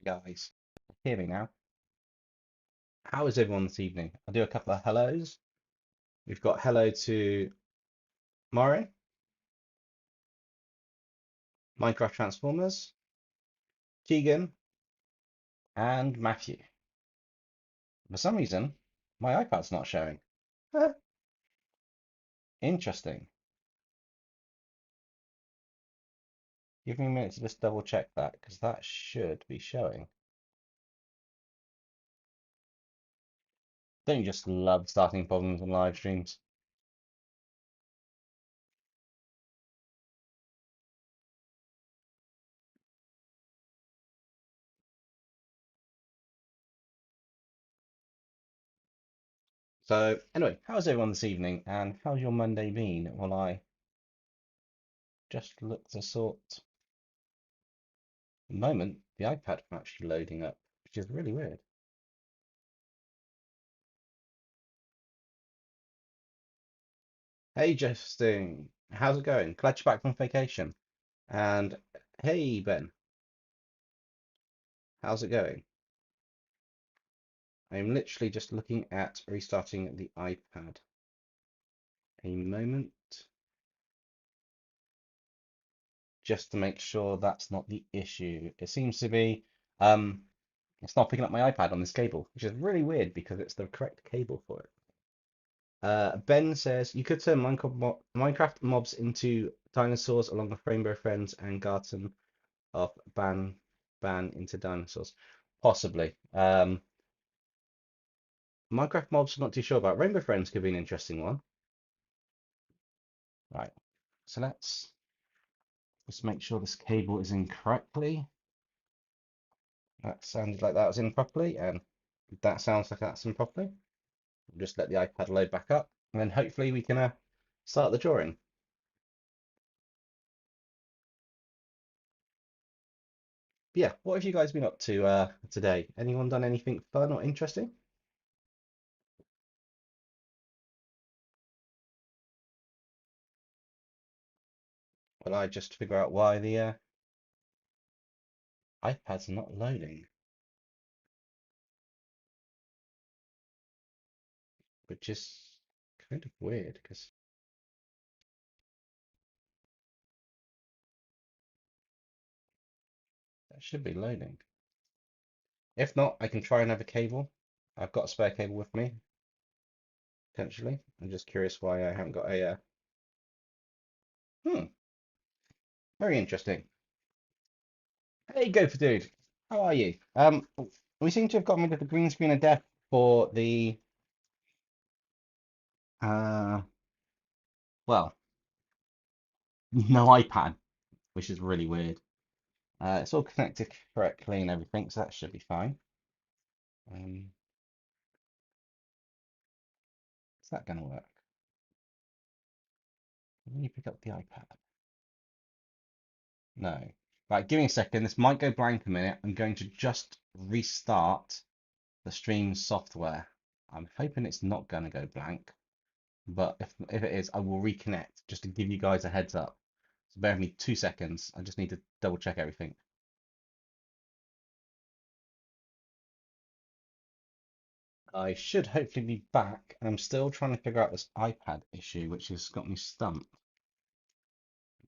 Guys, hear me now. How is everyone this evening? I'll do a couple of hellos. We've got hello to Maury, Minecraft Transformers, Keegan, and Matthew. For some reason, my iPad's not showing. Huh, interesting. Give me a minute to just double check that, because that should be showing. Don't you just love starting problems on live streams? So, anyway, how's everyone this evening, and how's your Monday been? While I just look to sort. At the moment, the iPad is actually loading up, which is really weird. Hey Justin, how's it going? Glad you're back from vacation. And hey Ben, how's it going? I'm literally just looking at restarting the iPad. A moment, just to make sure that's not the issue. It seems to be, it's not picking up my iPad on this cable, which is really weird because it's the correct cable for it. Ben says you could turn Minecraft mobs into dinosaurs along with Rainbow Friends and Garden of Ban into dinosaurs. Possibly. Minecraft mobs, not too sure about. Rainbow Friends could be an interesting one. Right. So let's just make sure this cable is in correctly. That sounded like that was in properly, and that sounds like that's in properly. Just let the iPad load back up, and then hopefully we can start the drawing. But yeah, what have you guys been up to today? Anyone done anything fun or interesting? Well, I just figure out why the iPad's not loading, which is kind of weird because that should be loading. If not, I can try another cable. I've got a spare cable with me, potentially. I'm just curious why I haven't got a. Hmm, very interesting. Hey, go for dude. How are you? We seem to have gotten rid of the green screen of death for the uh, well, no iPad, which is really weird. It's all connected correctly and everything, so that should be fine. Um, is that going to work? When you pick up the iPad? No. Right, give me a second. This might go blank a minute. I'm going to just restart the stream software. I'm hoping it's not going to go blank, but if it is, I will reconnect just to give you guys a heads up. So bear with me 2 seconds. I just need to double check everything. I should hopefully be back, and I'm still trying to figure out this iPad issue, which has got me stumped.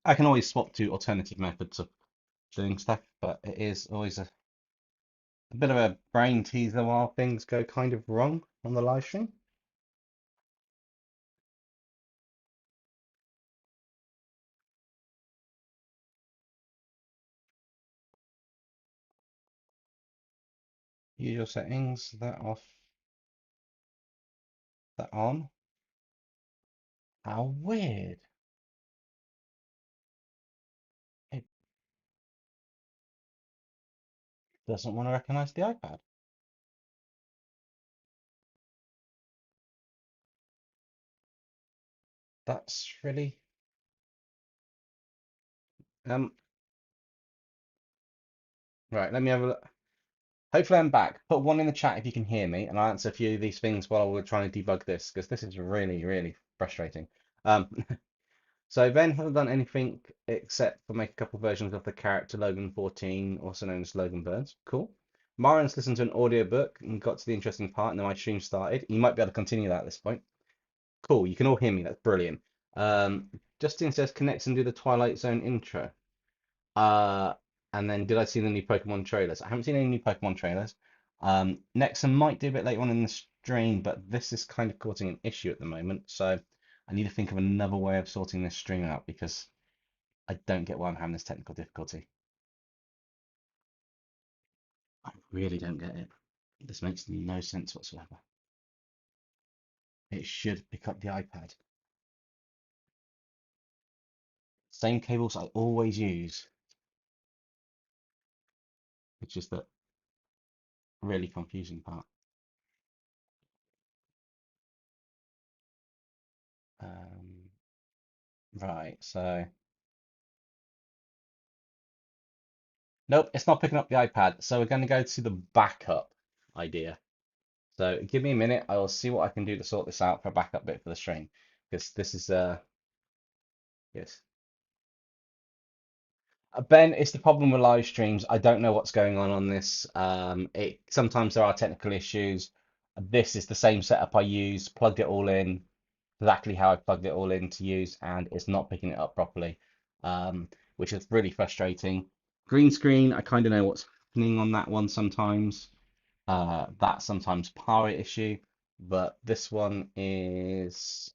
I can always swap to alternative methods of doing stuff, but it is always a bit of a brain teaser while things go kind of wrong on the live stream. Usual settings, that off, that on. How weird. It doesn't want to recognize the iPad. That's really um right, let me have a look. Hopefully I'm back. Put one in the chat if you can hear me, and I'll answer a few of these things while we're trying to debug this, because this is really, really frustrating. Um so Ben hasn't done anything except for make a couple versions of the character Logan 14, also known as Logan Burns. Cool. Marin's listened to an audiobook and got to the interesting part, and then my stream started. You might be able to continue that at this point. Cool, you can all hear me. That's brilliant. Um, Justin says connect and do the Twilight Zone intro. Uh, and then did I see the new Pokemon trailers? I haven't seen any new Pokemon trailers. Next, I might do a bit later on in the stream, but this is kind of causing an issue at the moment. So I need to think of another way of sorting this stream out because I don't get why I'm having this technical difficulty. I really don't get it. This makes no sense whatsoever. It should pick up the iPad. Same cables I always use, which is the really confusing part. Um, right, so nope, it's not picking up the iPad. So we're going to go to the backup idea. So give me a minute. I will see what I can do to sort this out for a backup bit for the stream. Because this is yes. Ben, it's the problem with live streams. I don't know what's going on this. It sometimes there are technical issues. This is the same setup I used, plugged it all in, exactly how I plugged it all in to use, and it's not picking it up properly, which is really frustrating. Green screen, I kind of know what's happening on that one sometimes. That's sometimes power issue, but this one is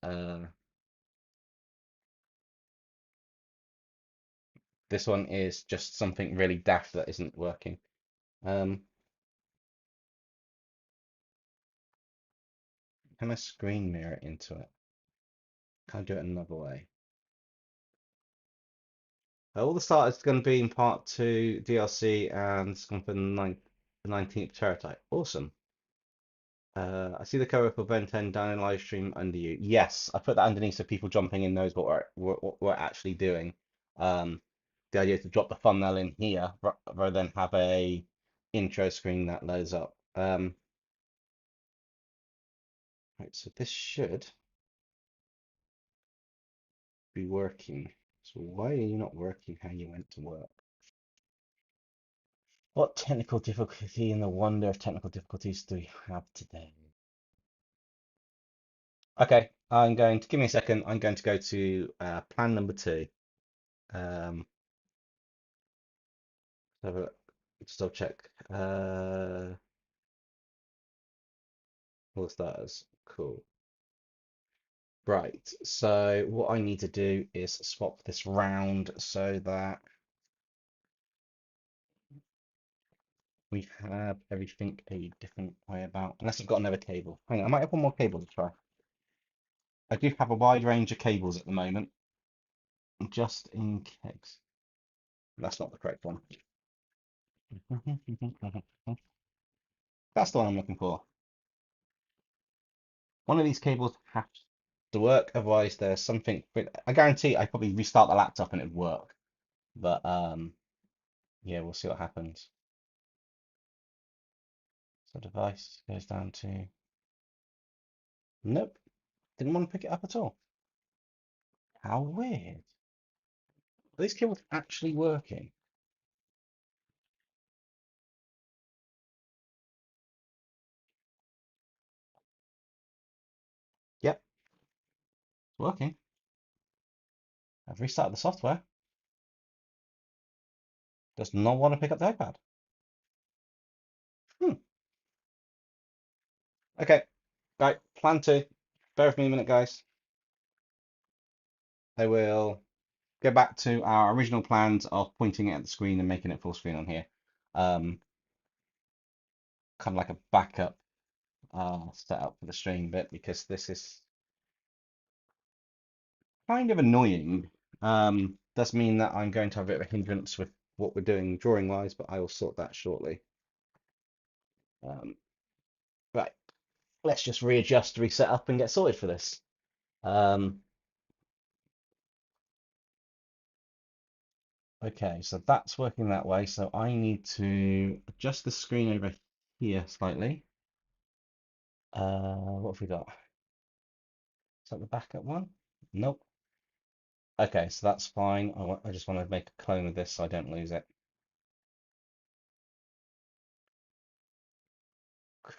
just something really daft that isn't working. Um, can I screen mirror into it? Can I do it another way? All the start is going to be in part 2 DLC and it's going for the 19th Terrortype. Awesome. I see the cover for Ben 10 down in live stream under you. Yes, I put that underneath so people jumping in knows what we're actually doing. Um, the idea is to drop the thumbnail in here rather than have a intro screen that loads up. Right, so this should be working. So why are you not working how you went to work? What technical difficulty in the wonder of technical difficulties do we have today? Okay, I'm going to give me a second. I'm going to go to plan number 2. Um, have a just double check. All the starters. Cool. Right. So what I need to do is swap this round so that we have everything a different way about. Unless I've got another cable. Hang on, I might have one more cable to try. I do have a wide range of cables at the moment, just in case. That's not the correct one. That's the one I'm looking for. One of these cables has to work, otherwise there's something. I guarantee I probably restart the laptop and it'd work. But yeah, we'll see what happens. So device goes down to nope, didn't want to pick it up at all. How weird. Are these cables actually working? Yep, it's working. I've restarted the software. Does not want to pick up the iPad. Hmm. Okay, right, plan 2. Bear with me a minute, guys. I will go back to our original plans of pointing it at the screen and making it full screen on here. Um, kind of like a backup setup for the stream bit because this is kind of annoying. Does mean that I'm going to have a bit of a hindrance with what we're doing drawing wise, but I will sort that shortly. Right, let's just readjust, reset up, and get sorted for this. Okay, so that's working that way. So I need to adjust the screen over here slightly. What have we got? Is that the backup one? Nope. Okay, so that's fine. I just want to make a clone of this so I don't lose it.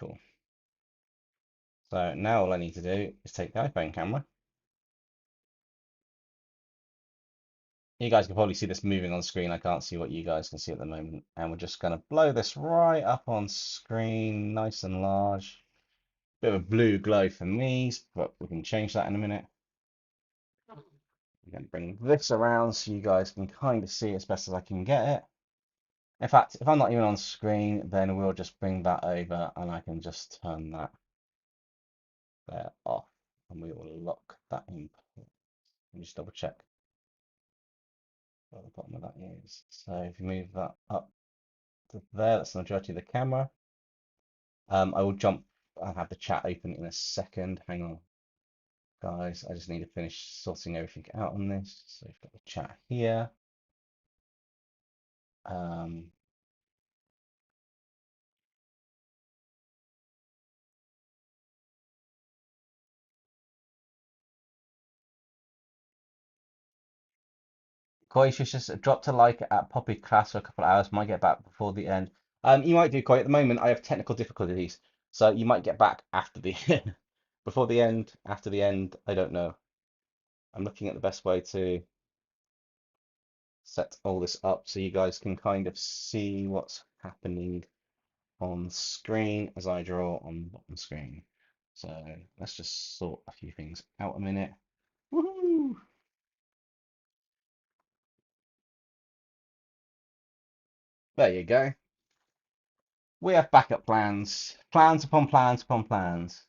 Cool. So now all I need to do is take the iPhone camera. You guys can probably see this moving on screen. I can't see what you guys can see at the moment. And we're just going to blow this right up on screen, nice and large. Bit of a blue glow for me, but we can change that in a minute. I'm going to bring this around so you guys can kind of see as best as I can get it. In fact, if I'm not even on screen, then we'll just bring that over and I can just turn that there off and we will lock that in place. Let me just double check where the bottom of that is. So if you move that up to there, that's the majority of the camera. I will jump and have the chat open in a second. Hang on, guys. I just need to finish sorting everything out on this. So we've got the chat here. Koi should just drop to like at Poppy class for a couple of hours. Might get back before the end. You might do, Koi. At the moment, I have technical difficulties, so you might get back after the before the end, after the end. I don't know. I'm looking at the best way to set all this up so you guys can kind of see what's happening on screen as I draw on the bottom screen. So let's just sort a few things out a minute. Woohoo! There you go. We have backup plans, plans upon plans upon plans.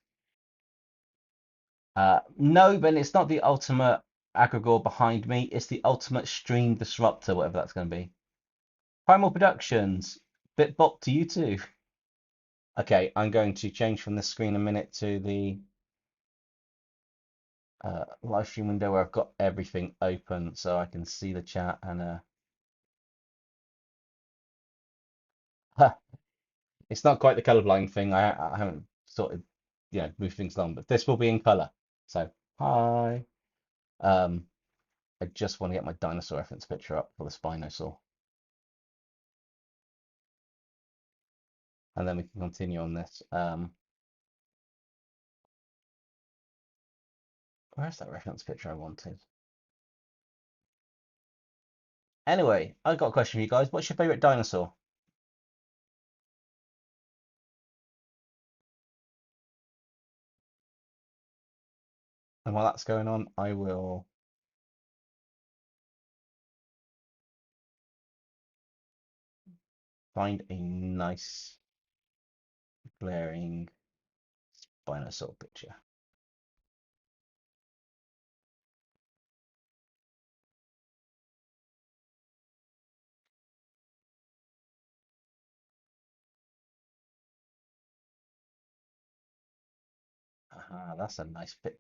No, Ben, it's not the ultimate aggregor behind me. It's the ultimate stream disruptor, whatever that's going to be. Primal Productions, bit bop to you too. Okay, I'm going to change from this screen a minute to the live stream window where I've got everything open so I can see the chat and it's not quite the colorblind thing. I haven't sort of moved things along, but this will be in color. So hi. I just want to get my dinosaur reference picture up for the Spinosaur. And then we can continue on this. Where's that reference picture I wanted? Anyway, I've got a question for you guys. What's your favorite dinosaur? And while that's going on, I will find a nice glaring Spinosaur picture. Aha, that's a nice picture.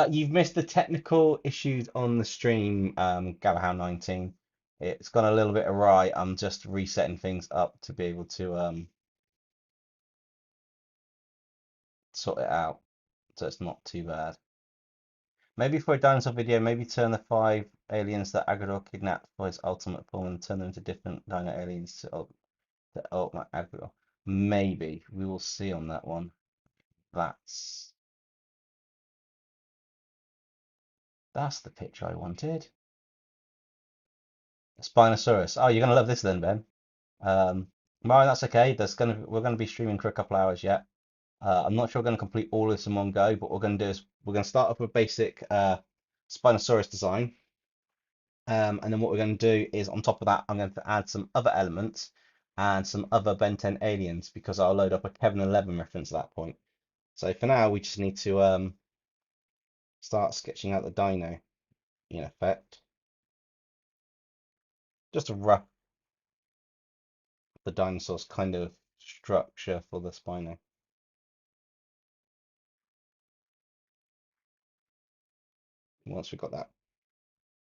You've missed the technical issues on the stream, Galahow19. It's gone a little bit awry. I'm just resetting things up to be able to sort it out, so it's not too bad. Maybe for a dinosaur video, maybe turn the 5 aliens that Agador kidnapped for his ultimate form and turn them into different dino aliens to ultimate Agador. Maybe. We will see on that one. That's the picture I wanted. Spinosaurus. Oh, you're gonna love this then, Ben. Well, that's okay. We're gonna be streaming for a couple hours yet. I'm not sure we're gonna complete all of this in one go, but what we're gonna do is we're gonna start off with basic Spinosaurus design. And then what we're going to do is on top of that, I'm going to add some other elements and some other Ben 10 aliens because I'll load up a Kevin 11 reference at that point. So for now, we just need to start sketching out the dino in effect. Just a rough the dinosaur's kind of structure for the Spino. Once we've got that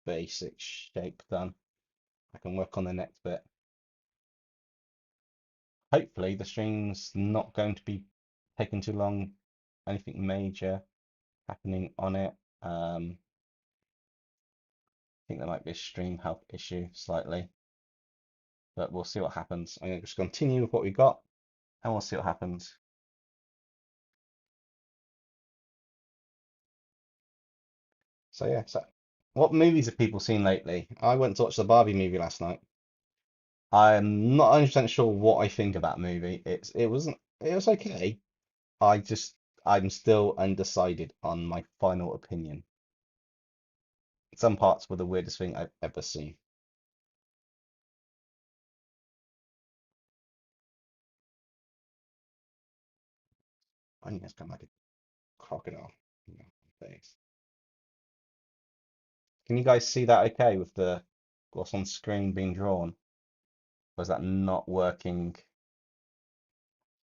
basic shape done, I can work on the next bit. Hopefully the stream's not going to be taking too long, anything major happening on it. I think there might be a stream health issue slightly. but we'll see what happens. I'm going to just continue with what we got, and we'll see what happens. So yeah, so what movies have people seen lately? I went to watch the Barbie movie last night. I'm not 100% sure what I think about the movie. It was okay. I just I'm still undecided on my final opinion. Some parts were the weirdest thing I've ever seen. I think it's kind of like a crocodile in the face. Can you guys see that okay with the what's on screen being drawn? Or is that not working?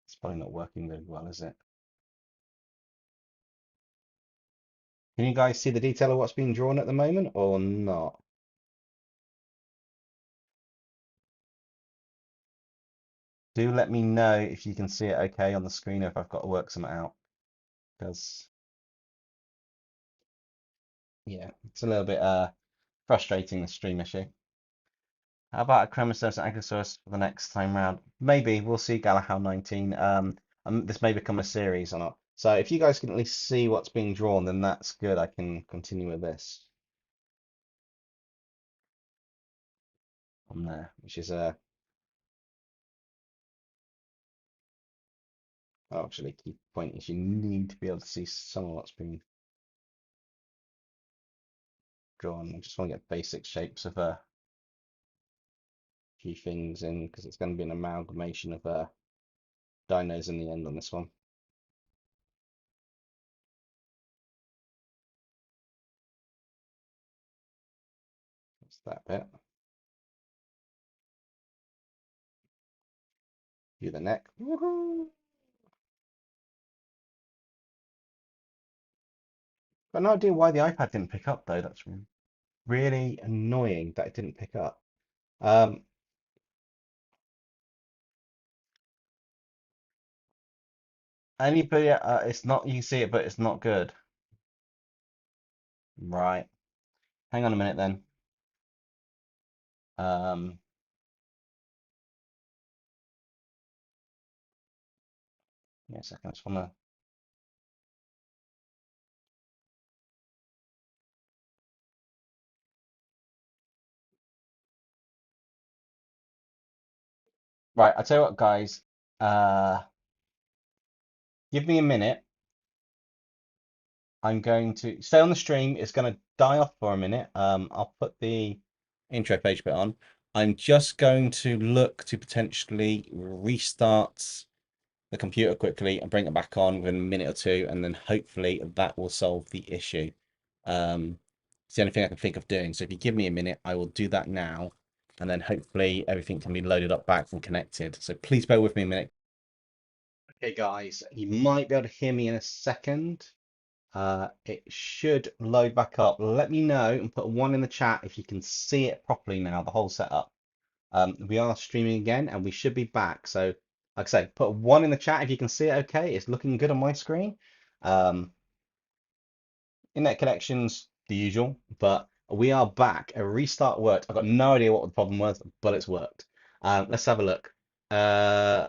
It's probably not working very well, is it? Can you guys see the detail of what's being drawn at the moment or not? Do let me know if you can see it okay on the screen or if I've got to work something out. Because, yeah, it's a little bit frustrating, the stream issue. How about a Chromosaurus and Ankylosaurus for the next time round? Maybe. We'll see, Galahad 19. This may become a series or not. So if you guys can at least see what's being drawn, then that's good. I can continue with this on there, which is actually key point is you need to be able to see some of what's being drawn. I just want to get basic shapes of a few things in because it's going to be an amalgamation of dinos in the end on this one. That's that bit. Do the neck. Woohoo! Got no idea why the iPad didn't pick up though. That's really annoying that it didn't pick up. Um, Anybody? It's not. You can see it, but it's not good. Right. Hang on a minute then. Um, yeah, a second. I just wanna. Right. I tell you what, guys. Uh, give me a minute. I'm going to stay on the stream. It's going to die off for a minute. I'll put the intro page bit on. I'm just going to look to potentially restart the computer quickly and bring it back on within a minute or two, and then hopefully that will solve the issue. It's the only thing I can think of doing. So if you give me a minute, I will do that now, and then hopefully everything can be loaded up back and connected. So please bear with me a minute. Okay, guys, you might be able to hear me in a second. It should load back up. Let me know and put a one in the chat if you can see it properly now, the whole setup. We are streaming again and we should be back. So, like I say, put a one in the chat if you can see it okay. It's looking good on my screen. Um, Internet connections, the usual, but we are back. A restart worked. I've got no idea what the problem was, but it's worked. Let's have a look. Uh,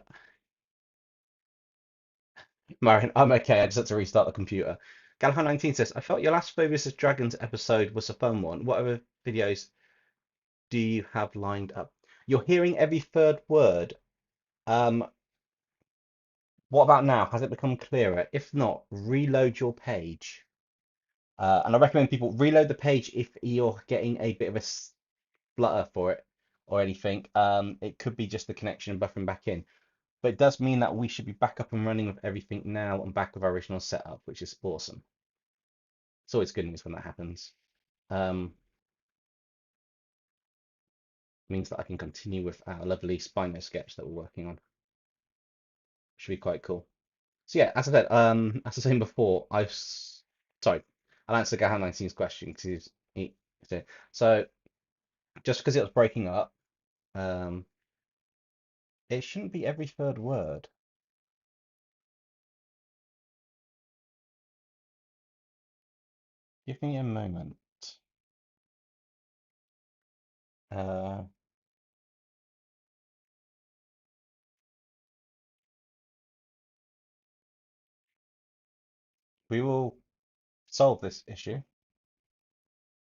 Marion, I'm okay. I just had to restart the computer. Galahad19 says, I felt your last Phobia vs. Dragons episode was a fun one. What other videos do you have lined up? You're hearing every third word. Um, what about now? Has it become clearer? If not, reload your page. And I recommend people reload the page if you're getting a bit of a flutter for it or anything. It could be just the connection and buffering back in. But it does mean that we should be back up and running with everything now and back with our original setup, which is awesome. It's always good news when that happens. Um, Means that I can continue with our lovely Spino sketch that we're working on. Should be quite cool. So yeah, as I said, as I was saying before, sorry, I'll answer Gahan 19's question because so just because it was breaking up, um, it shouldn't be every third word. Give me a moment. Uh, We will solve this issue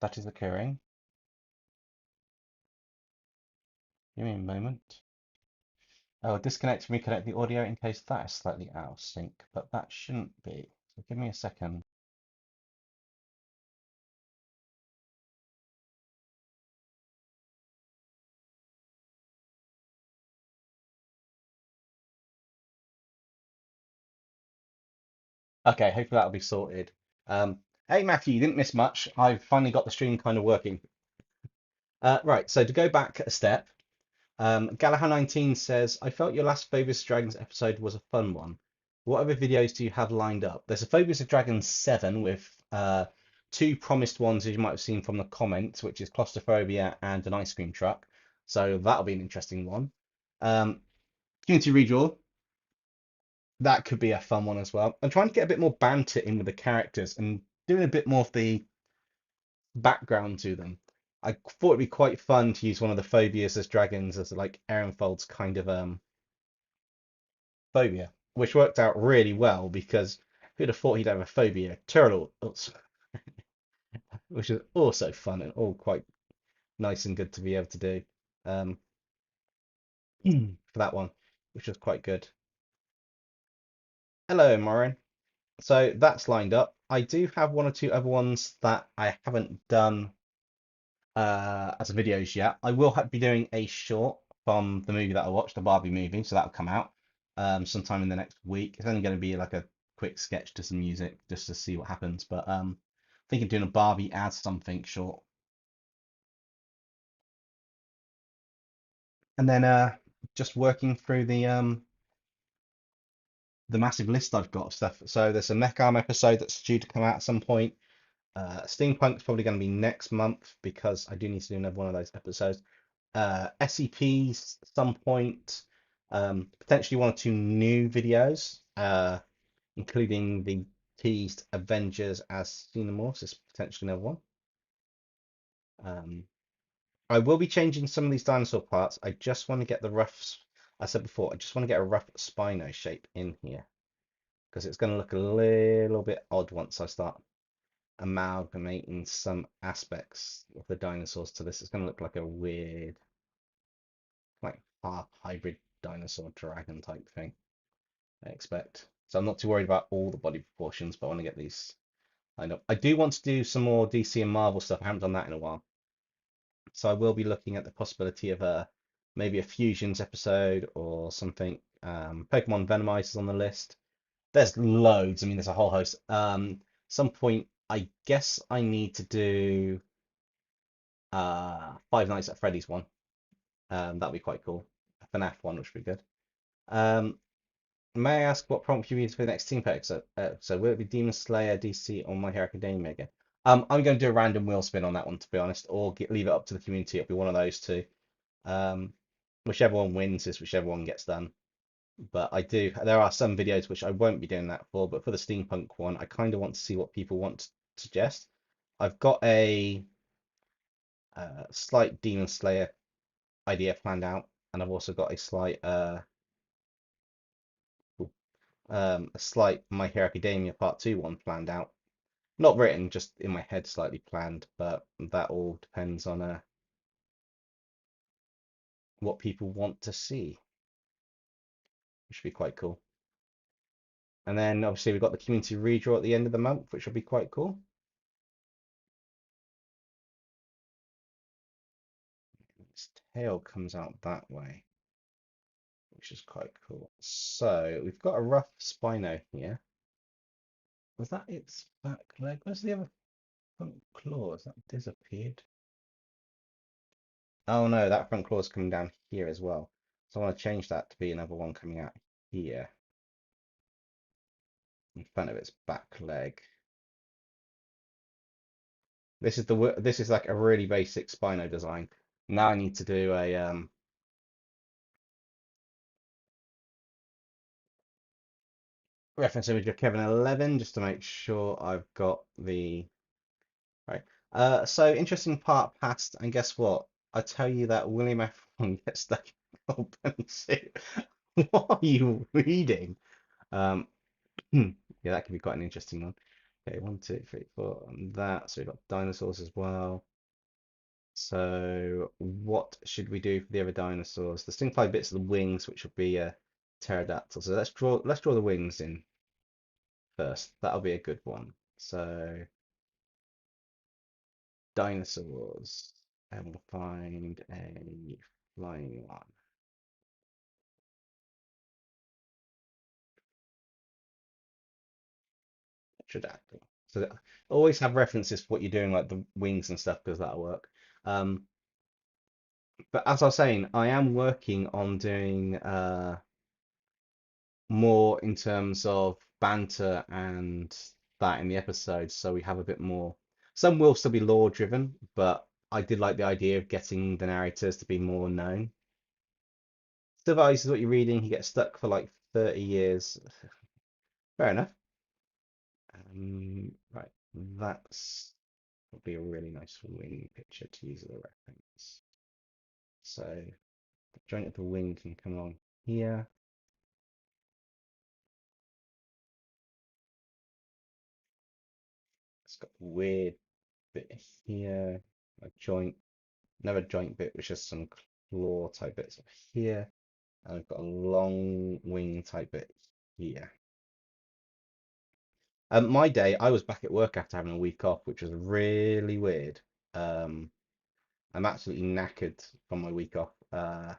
that is occurring. Give me a moment. Oh, disconnect and reconnect the audio in case that is slightly out of sync, but that shouldn't be. So give me a second. Okay, hopefully that'll be sorted. Hey Matthew, you didn't miss much. I've finally got the stream kind of working. Right, so to go back a step, Gallagher19 says, I felt your last Phobius of Dragons episode was a fun one. What other videos do you have lined up? There's a Phobius of Dragons 7 with two promised ones, as you might have seen from the comments, which is claustrophobia and an ice cream truck. So that'll be an interesting one. Community redraw, that could be a fun one as well. I'm trying to get a bit more banter in with the characters and doing a bit more of the background to them. I thought it'd be quite fun to use one of the phobias as dragons as like Ehrenfold's kind of phobia, which worked out really well because who'd have thought he'd have a phobia? Turtle, which is also fun and all quite nice and good to be able to do um, for that one, which was quite good. Hello, Maureen. So that's lined up. I do have one or two other ones that I haven't done as videos yet. I will be doing a short from the movie that I watched, the Barbie movie, so that'll come out sometime in the next week. It's only going to be like a quick sketch to some music just to see what happens. But thinking of doing a Barbie as something short, and then just working through the massive list I've got of stuff. So there's a Mech Arm episode that's due to come out at some point. Steampunk's probably going to be next month because I do need to do another one of those episodes. SCPs some point, potentially one or two new videos, including the teased Avengers as Xenomorphs is potentially another one. I will be changing some of these dinosaur parts. I just want to get the rough, I said before, I just want to get a rough Spino shape in here because it's going to look a little bit odd once I start amalgamating some aspects of the dinosaurs to this. It's going to look like a weird, like half hybrid dinosaur dragon type thing, I expect. So I'm not too worried about all the body proportions, but I want to get these lined up. I do want to do some more DC and Marvel stuff. I haven't done that in a while. So I will be looking at the possibility of maybe a Fusions episode or something. Pokemon Venomize is on the list. There's loads. I mean, there's a whole host. Some point, I guess I need to do Five Nights at Freddy's one. That'd be quite cool. A FNAF one, which would be good. May I ask what prompt you use for the next team pack? So will it be Demon Slayer, DC, or My Hero Academia again? I'm going to do a random wheel spin on that one, to be honest, or leave it up to the community. It'll be one of those two. Whichever one wins is whichever one gets done. But there are some videos which I won't be doing that for, but for the steampunk one, I kind of want to see what people want to suggest. I've got a slight Demon Slayer idea planned out, and I've also got a slight My Hero Academia Part 2 one planned out. Not written, just in my head, slightly planned, but that all depends on what people want to see, which would be quite cool. And then obviously we've got the community redraw at the end of the month, which will be quite cool. Its tail comes out that way, which is quite cool. So we've got a rough Spino here. Was that its back leg? Where's the other front claws? That disappeared. Oh no, that front claw's coming down here as well. So I want to change that to be another one coming out here in front of its back leg. This is like a really basic Spino design. Now I need to do a reference image of Kevin 11 just to make sure I've got the right. So interesting part passed, and guess what? I tell you that William F1 gets stuck in open suit. What are you reading? Um, Yeah, that could be quite an interesting one. Okay, 1, 2, 3, 4 on that. So we've got dinosaurs as well. So what should we do for the other dinosaurs? The stingfly bits of the wings, which will be a pterodactyl. So let's draw the wings in first. That'll be a good one. So dinosaurs, and we'll find a flying one. Pterodactyl. So always have references for what you're doing, like the wings and stuff, because that'll work. Um, but as I was saying, I am working on doing more in terms of banter and that in the episodes, so we have a bit more. Some will still be lore driven, but I did like the idea of getting the narrators to be more known. Still, is what you're reading. He gets stuck for like 30 years. Fair enough. Right, that's would be a really nice wing picture to use as a reference. So the joint of the wing can come along here. It's got a weird bit here, a joint, another joint bit, which is some claw type bits here. And I've got a long wing type bit here. My day, I was back at work after having a week off, which was really weird. Um, I'm absolutely knackered from my week off. I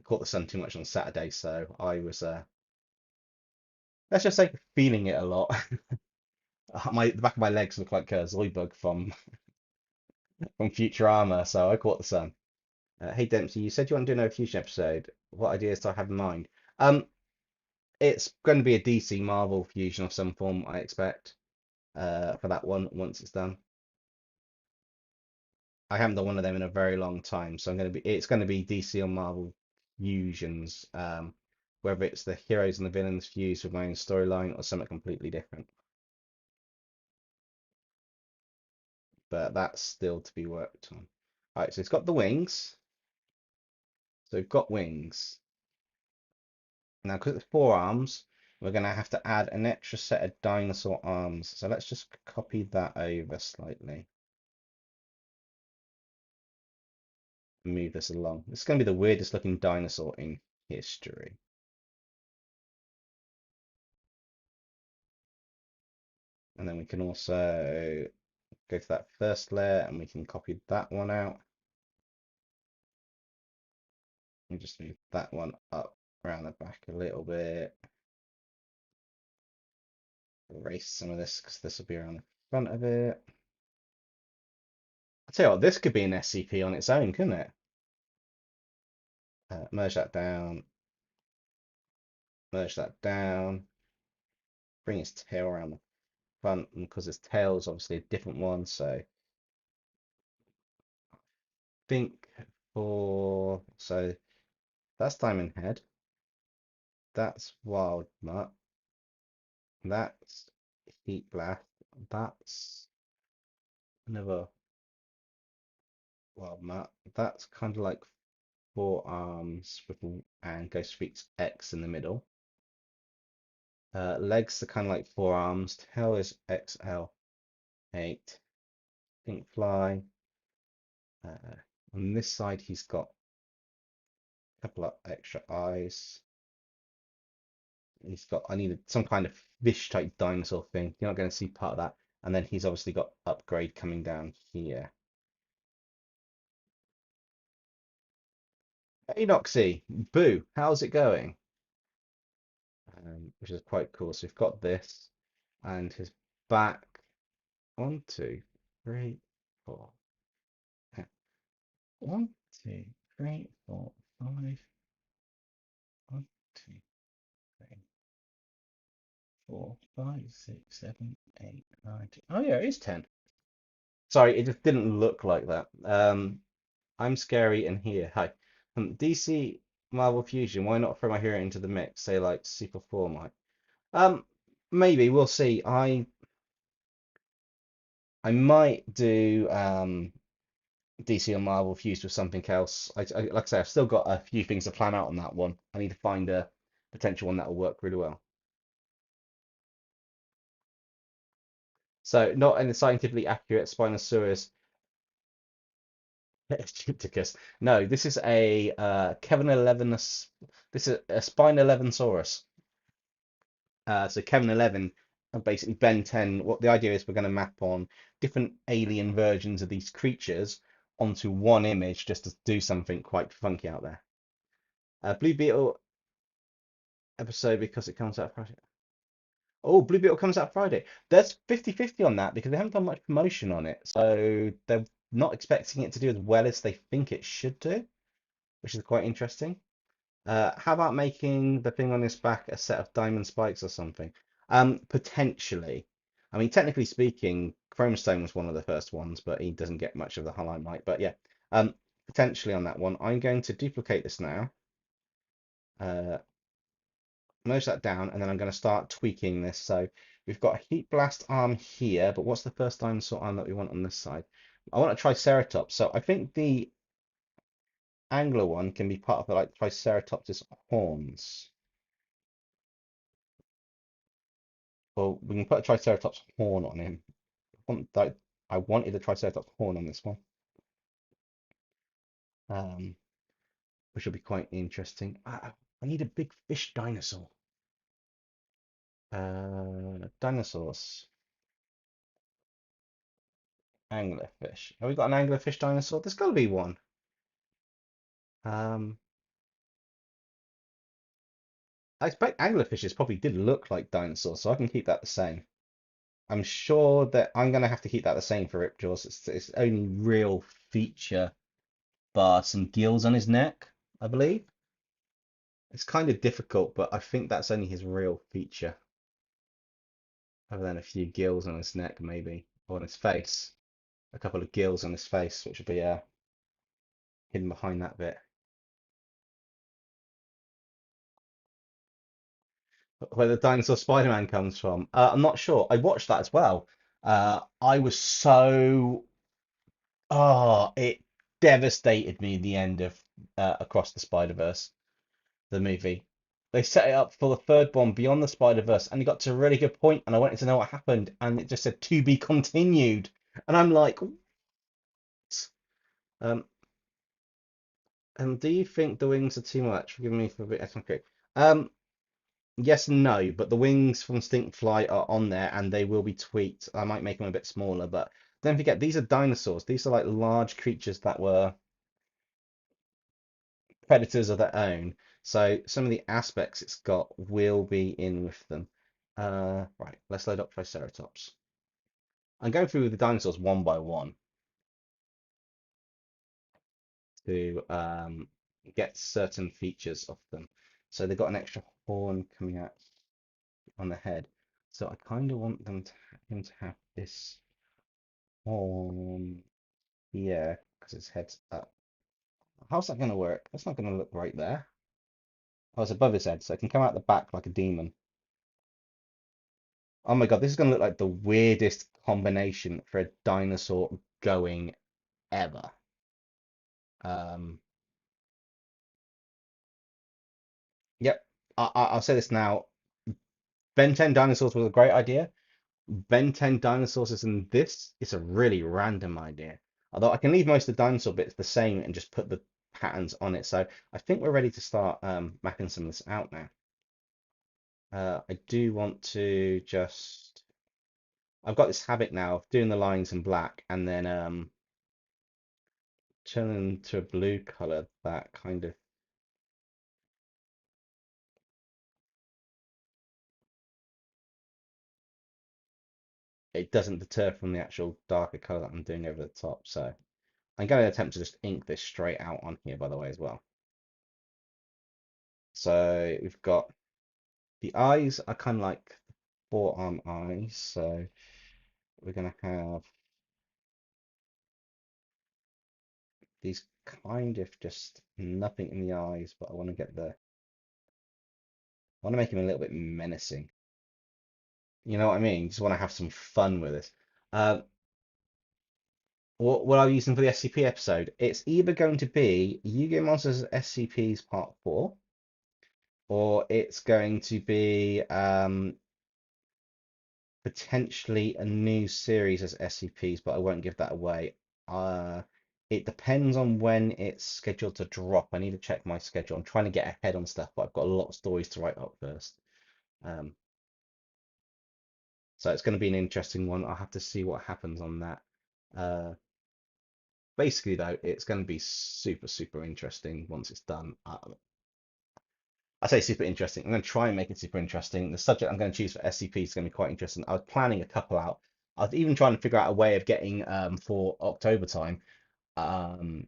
caught the sun too much on Saturday, so I was, let's just say, feeling it a lot. The back of my legs look like Zoidberg from Futurama, so I caught the sun. Hey Dempsey, you said you want to do another Fusion episode. What ideas do I have in mind? Um, it's going to be a DC Marvel fusion of some form, I expect, for that one once it's done. I haven't done one of them in a very long time, so it's going to be DC or Marvel fusions, whether it's the heroes and the villains fused with my own storyline or something completely different. But that's still to be worked on. All right, so it's got the wings. So we've got wings. Now, because it's 4 arms, we're going to have to add an extra set of dinosaur arms. So let's just copy that over slightly. Move this along. This is going to be the weirdest looking dinosaur in history. And then we can also go to that first layer and we can copy that one out. And just move that one up around the back a little bit. Erase some of this because this will be around the front of it. I'll tell you what, this could be an SCP on its own, couldn't it? Merge that down, merge that down, bring its tail around the front, and because its tail is obviously a different one, so think so that's Diamond Head, that's Wild Mutt, that's Heat Blast, that's another Wild Mutt, that's kind of like 4 arms with and Ghost Freak's X in the middle. Legs are kind of like 4 arms. Tail is XL8. Pink Fly. On this side, he's got a couple of extra eyes. I needed some kind of fish type dinosaur thing. You're not going to see part of that. And then he's obviously got upgrade coming down here. Hey Noxie, Boo, how's it going? Which is quite cool. So we've got this and his back. 1, 2, 3, 4. 1, 2, 3, 4, 5. 1, 2, 3, 4, 5, 6, 7, 8, 9, 10. Oh yeah, it is 10. Sorry, it just didn't look like that. I'm scary and here. Hi. DC Marvel Fusion. Why not throw my hero into the mix? Say like Super 4 might. Um, Maybe we'll see. I might do DC or Marvel fused with something else. Like I say, I've still got a few things to plan out on that one. I need to find a potential one that will work really well. So not a scientifically accurate Spinosaurus Egypticus. No, this is a Kevin 11. This is a Spine 11 Saurus. So Kevin 11, basically Ben 10. What the idea is, we're going to map on different alien versions of these creatures onto one image just to do something quite funky out there. Blue Beetle episode because it comes out Friday. Oh, Blue Beetle comes out Friday. There's 50-50 on that because they haven't done much promotion on it. So they're not expecting it to do as well as they think it should do, which is quite interesting. How about making the thing on his back a set of diamond spikes or something? Potentially. I mean, technically speaking, Chrome Stone was one of the first ones, but he doesn't get much of the highlight. But yeah, potentially on that one. I'm going to duplicate this now. Merge that down, and then I'm going to start tweaking this. So we've got a Heat Blast arm here, but what's the first dinosaur arm that we want on this side? I want a Triceratops. So I think the angular one can be part of the like Triceratops' horns. Well, we can put a Triceratops horn on him. I wanted a Triceratops horn on this one, um, which will be quite interesting. I need a big fish dinosaur. Dinosaurs. Anglerfish. Have we got an anglerfish dinosaur? There's got to be one. Um, I expect anglerfishes probably did look like dinosaurs, so I can keep that the same. I'm sure that I'm going to have to keep that the same for Ripjaws. It's only real feature bar some gills on his neck, I believe. It's kind of difficult, but I think that's only his real feature, other than a few gills on his neck, maybe, or on his face. A couple of gills on his face, which would be hidden behind that bit. Where the dinosaur Spider-Man comes from, I'm not sure. I watched that as well. I was so it devastated me the end of Across the Spider-Verse, the movie. They set it up for the third one, Beyond the Spider-Verse, and it got to a really good point, and I wanted to know what happened, and it just said to be continued, and I'm like, what? Um, and do you think the wings are too much? Forgive me for a bit. Okay. Um, yes and no, but the wings from Stinkfly are on there, and they will be tweaked. I might make them a bit smaller, but don't forget these are dinosaurs. These are like large creatures that were predators of their own. So some of the aspects it's got will be in with them. Right, let's load up Triceratops. I'm going through the dinosaurs one by one to get certain features of them. So they've got an extra horn coming out on the head. So I kind of want him to have this horn here because his head's up. How's that going to work? That's not going to look right there. Oh, it's above his head, so it can come out the back like a demon. Oh my God, this is going to look like the weirdest combination for a dinosaur going ever. Um, yep, I'll say this now. Ben 10 dinosaurs was a great idea. Ben 10 dinosaurs is in this. It's a really random idea. Although I can leave most of the dinosaur bits the same and just put the patterns on it. So I think we're ready to start mapping some of this out now. I do want to just. I've got this habit now of doing the lines in black and then turning to a blue color that kind of it doesn't deter from the actual darker color that I'm doing over the top. So I'm going to attempt to just ink this straight out on here, by the way, as well. So we've got the eyes are kind of like forearm eyes. So we're going to have these kind of just nothing in the eyes, but I want to I want to make him a little bit menacing. You know what I mean? Just want to have some fun with this. Uh, what are we using for the SCP episode? It's either going to be Yu-Gi-Oh! Monsters SCPs Part 4, or it's going to be potentially a new series as SCPs, but I won't give that away. Uh, it depends on when it's scheduled to drop. I need to check my schedule. I'm trying to get ahead on stuff, but I've got a lot of stories to write up first. Um, so it's going to be an interesting one. I'll have to see what happens on that. Uh, Basically, though, it's going to be super, super interesting once it's done. I say super interesting. I'm going to try and make it super interesting. The subject I'm going to choose for SCP is going to be quite interesting. I was planning a couple out. I was even trying to figure out a way of getting for October time um,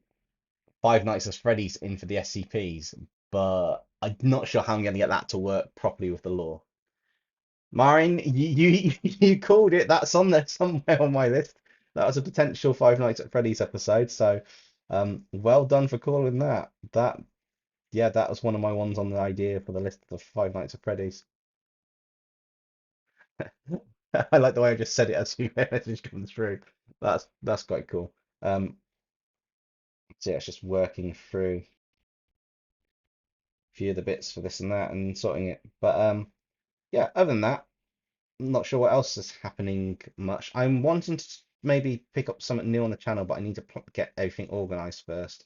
Five Nights at Freddy's in for the SCPs, but I'm not sure how I'm going to get that to work properly with the lore. Marin, you called it. That's on there somewhere on my list. That was a potential Five Nights at Freddy's episode. So, well done for calling that. Yeah, that was one of my ones on the idea for the list of the Five Nights at Freddy's. I like the way I just said it as your message comes through. That's quite cool. So yeah, it's just working through a few of the bits for this and that and sorting it. But yeah, other than that, I'm not sure what else is happening much. I'm wanting to maybe pick up something new on the channel, but I need to get everything organized first.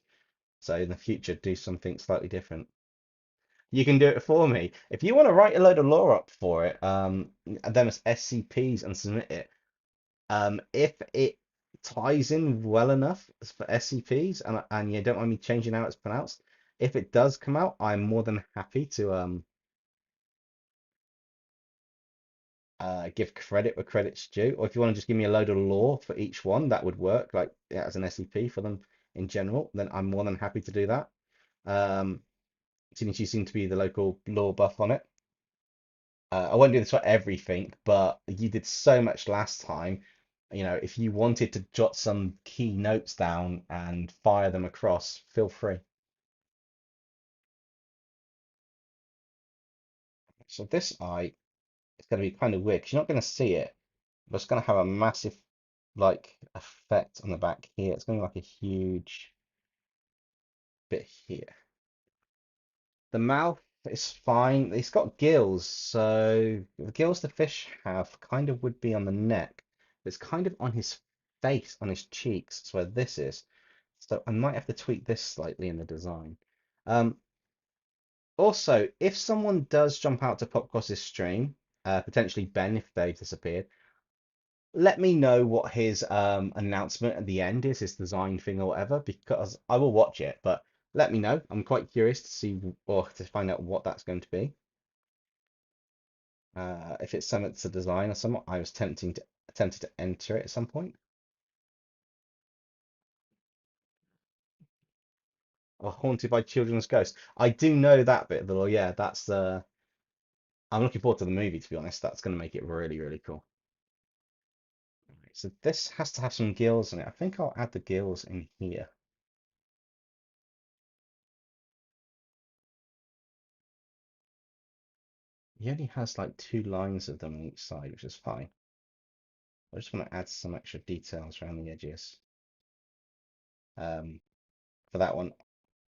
So in the future, do something slightly different. You can do it for me. If you want to write a load of lore up for it, them as SCPs and submit it, if it ties in well enough for SCPs and you don't mind me changing how it's pronounced, if it does come out, I'm more than happy to give credit where credit's due. Or if you want to just give me a load of lore for each one, that would work, like yeah, as an SCP for them in general, then I'm more than happy to do that. Um, since you seem to be the local lore buff on it. I won't do this for everything, but you did so much last time. You know, if you wanted to jot some key notes down and fire them across, feel free. So this eye is going to be kind of weird because you're not going to see it, but it's going to have a massive like effect on the back here. It's going to be like a huge bit here. The mouth is fine. It's got gills, so the gills the fish have kind of would be on the neck. It's kind of on his face, on his cheeks. That's where this is. So I might have to tweak this slightly in the design. Um, Also, if someone does jump out to Popcross's stream, potentially Ben if they disappeared, let me know what his announcement at the end is, his design thing or whatever, because I will watch it. But let me know. I'm quite curious to see or to find out what that's going to be. If it's something to design or something, I was tempted to enter it at some point. Or haunted by children's ghosts. I do know that bit of the lore. Yeah, that's I'm looking forward to the movie, to be honest. That's going to make it really, really cool. Right, so this has to have some gills in it. I think I'll add the gills in here. He only has like 2 lines of them on each side, which is fine. I just want to add some extra details around the edges for that one.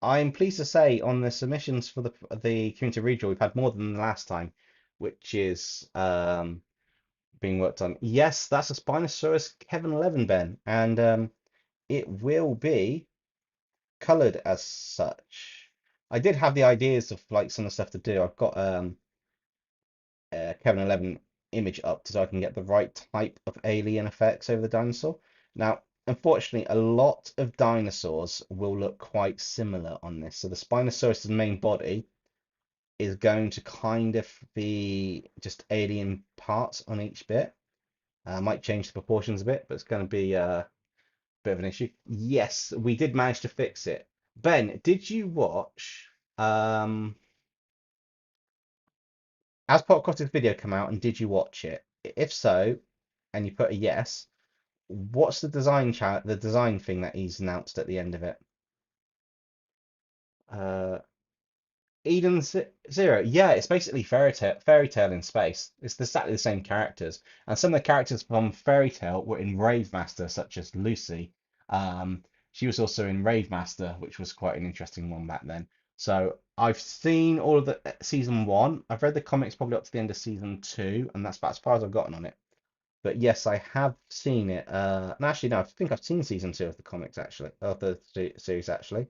I'm pleased to say on the submissions for the community redraw, we've had more than the last time, which is being worked on. Yes, that's a Spinosaurus Kevin 11, Ben, and it will be colored as such. I did have the ideas of like some of the stuff to do. I've got Kevin 11 image up so I can get the right type of alien effects over the dinosaur. Now, unfortunately, a lot of dinosaurs will look quite similar on this. So the Spinosaurus' main body is going to kind of be just alien parts on each bit. Might change the proportions a bit, but it's going to be a bit of an issue. Yes, we did manage to fix it. Ben, did you watch has Potcotter's video come out and did you watch it? If so, and you put a yes, what's the design thing that he's announced at the end of it? Uh, Zero. Yeah, it's basically Fairy Tale in space. It's exactly the same characters, and some of the characters from Fairy Tale were in Rave Master, such as Lucy. She was also in Rave Master, which was quite an interesting one back then. So I've seen all of the season 1. I've read the comics probably up to the end of season 2, and that's about as far as I've gotten on it. But yes, I have seen it. And actually, no, I think I've seen season 2 of the comics actually, of the series actually.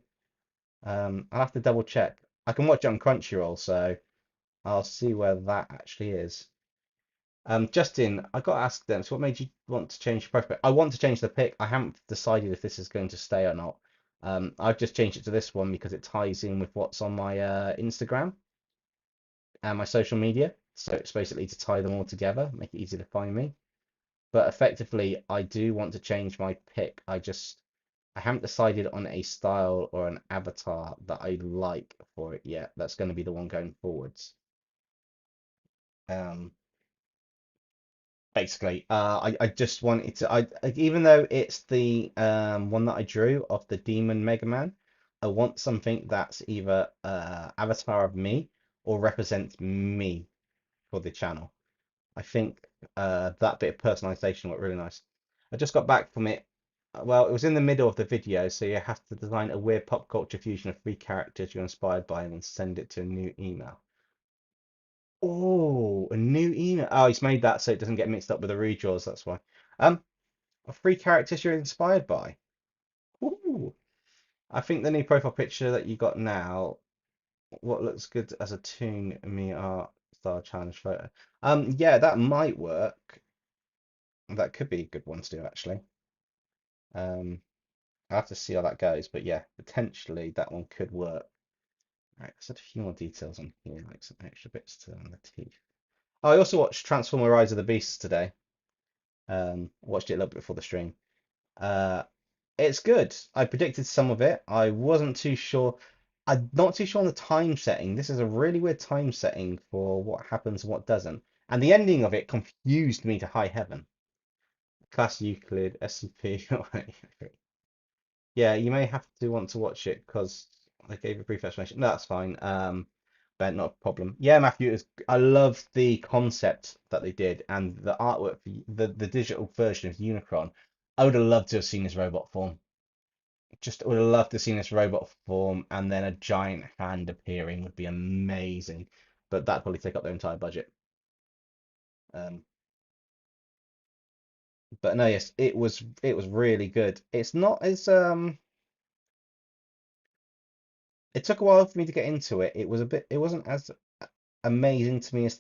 I'll have to double check. I can watch it on Crunchyroll, so I'll see where that actually is. Justin, I got to ask them, so what made you want to change your profile? I want to change the pic. I haven't decided if this is going to stay or not. I've just changed it to this one because it ties in with what's on my Instagram and my social media. So it's basically to tie them all together, make it easy to find me. But effectively, I do want to change my pic. I haven't decided on a style or an avatar that I like for it yet. That's going to be the one going forwards. Um, Basically, I just wanted to even though it's the one that I drew of the Demon Mega Man, I want something that's either avatar of me or represents me for the channel. I think that bit of personalization looked really nice. I just got back from it. Well, it was in the middle of the video, so you have to design a weird pop culture fusion of 3 characters you're inspired by and then send it to a new email. Oh, a new email. Oh, he's made that so it doesn't get mixed up with the redraws, that's why. Um, 3 characters you're inspired by. Ooh. I think the new profile picture that you got now, what looks good as a Toon Me Art style challenge photo. Yeah, that might work. That could be a good one to do actually. Um, I'll have to see how that goes, but yeah, potentially that one could work. Right, let's add a few more details on here, like some extra bits to on the teeth. Oh, I also watched Transformer Rise of the Beasts today. Watched it a little bit before the stream. Uh, it's good. I predicted some of it. I wasn't too sure. I'm not too sure on the time setting. This is a really weird time setting for what happens and what doesn't. And the ending of it confused me to high heaven. Class Euclid, SCP. Yeah, you may have to want to watch it because I gave a brief explanation. No, that's fine. But not a problem. Yeah, Matthew, I love the concept that they did and the artwork for the digital version of Unicron. I would have loved to have seen his robot form. Just would have loved to have seen this robot form and then a giant hand appearing would be amazing. But that'd probably take up their entire budget. Um, but no, yes, it was really good. It's not as it took a while for me to get into it. It wasn't as amazing to me as